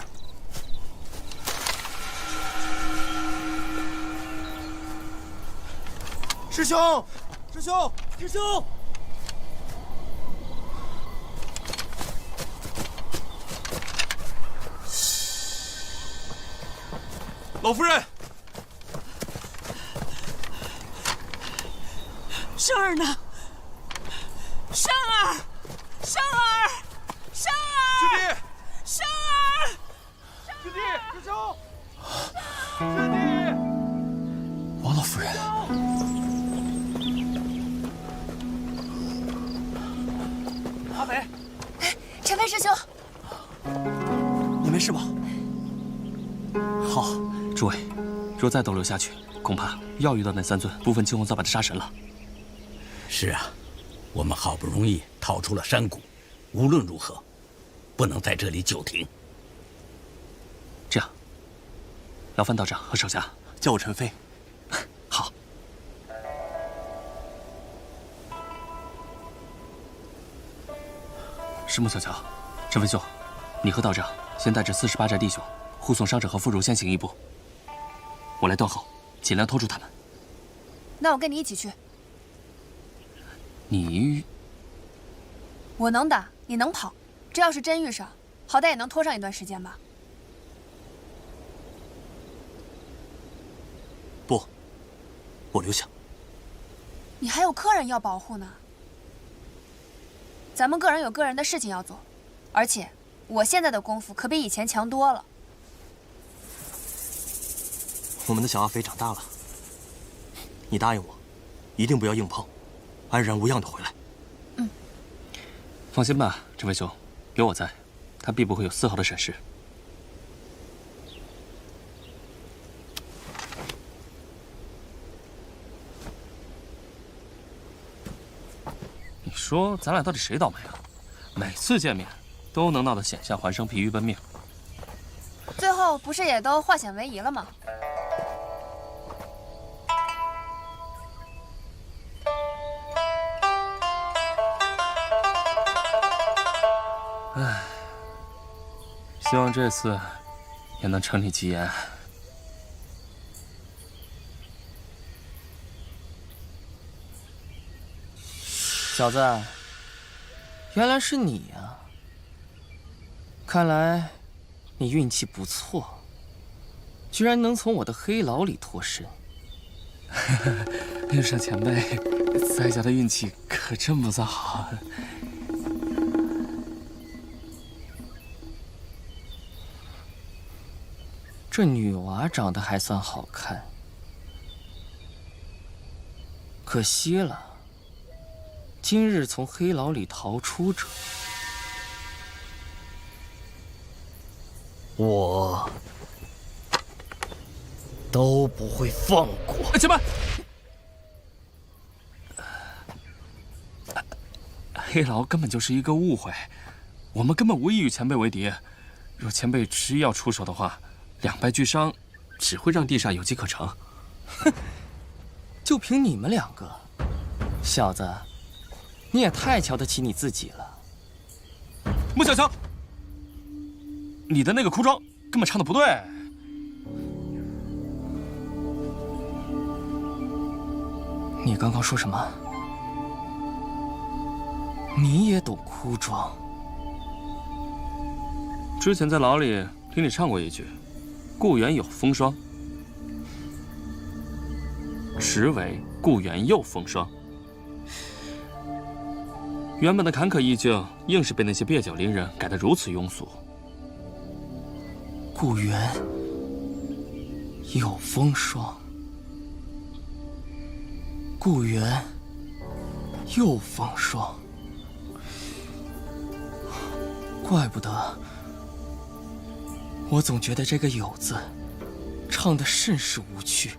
师兄，师兄，师兄！老夫人，生儿呢？生儿，生儿，生儿！师弟，生儿！师弟，师兄，师弟！王老夫人，阿北，陈飞师兄，你没事吧？好。诸位，若再逗留下去，恐怕要遇到那3尊不分青红皂白的杀神了。是啊，我们好不容易逃出了山谷，无论如何，不能在这里久停。这样，劳烦道长和手下叫我陈飞，是穆小乔，陈文秀，你和道长先带着48寨弟兄护送伤者和妇孺先行一步，我来断后，尽量拖住他们。那我跟你一起去。你，我能打，你能跑，这要是真遇上，好歹也能拖上一段时间吧。不，我留下。你还有客人要保护呢。咱们个人有个人的事情要做，而且我现在的功夫可比以前强多了。我们的小阿飞长大了，你答应我，一定不要硬碰，安然无恙的回来。嗯，放心吧，陈飞兄，有我在，他必不会有丝毫的闪失。你说咱俩到底谁倒霉啊？每次见面都能闹得险象环生、疲于奔命，最后不是也都化险为夷了吗？唉，希望这次也能承你吉言。小子，原来是你呀！看来你运气不错，居然能从我的黑牢里脱身。遇上前辈，在下的运气可真不算好。这女娃长得还算好看，可惜了，今日从黑牢里逃出者，我都不会放过。前辈，黑牢根本就是一个误会，我们根本无意与前辈为敌。若前辈执意要出手的话，两败俱伤，只会让地煞有机可乘。哼，就凭你们两个，小子，你也太瞧得起你自己了。穆小乔，你的那个哭妆根本唱的不对。你刚刚说什么？你也懂哭妆？之前在牢里听你唱过一句。故园有风霜，实为故园又风霜。原本的坎坷意境，硬是被那些蹩脚伶人改得如此庸俗。故园有风霜，故园又风霜，怪不得。我总觉得这个“有”字唱得甚是无趣。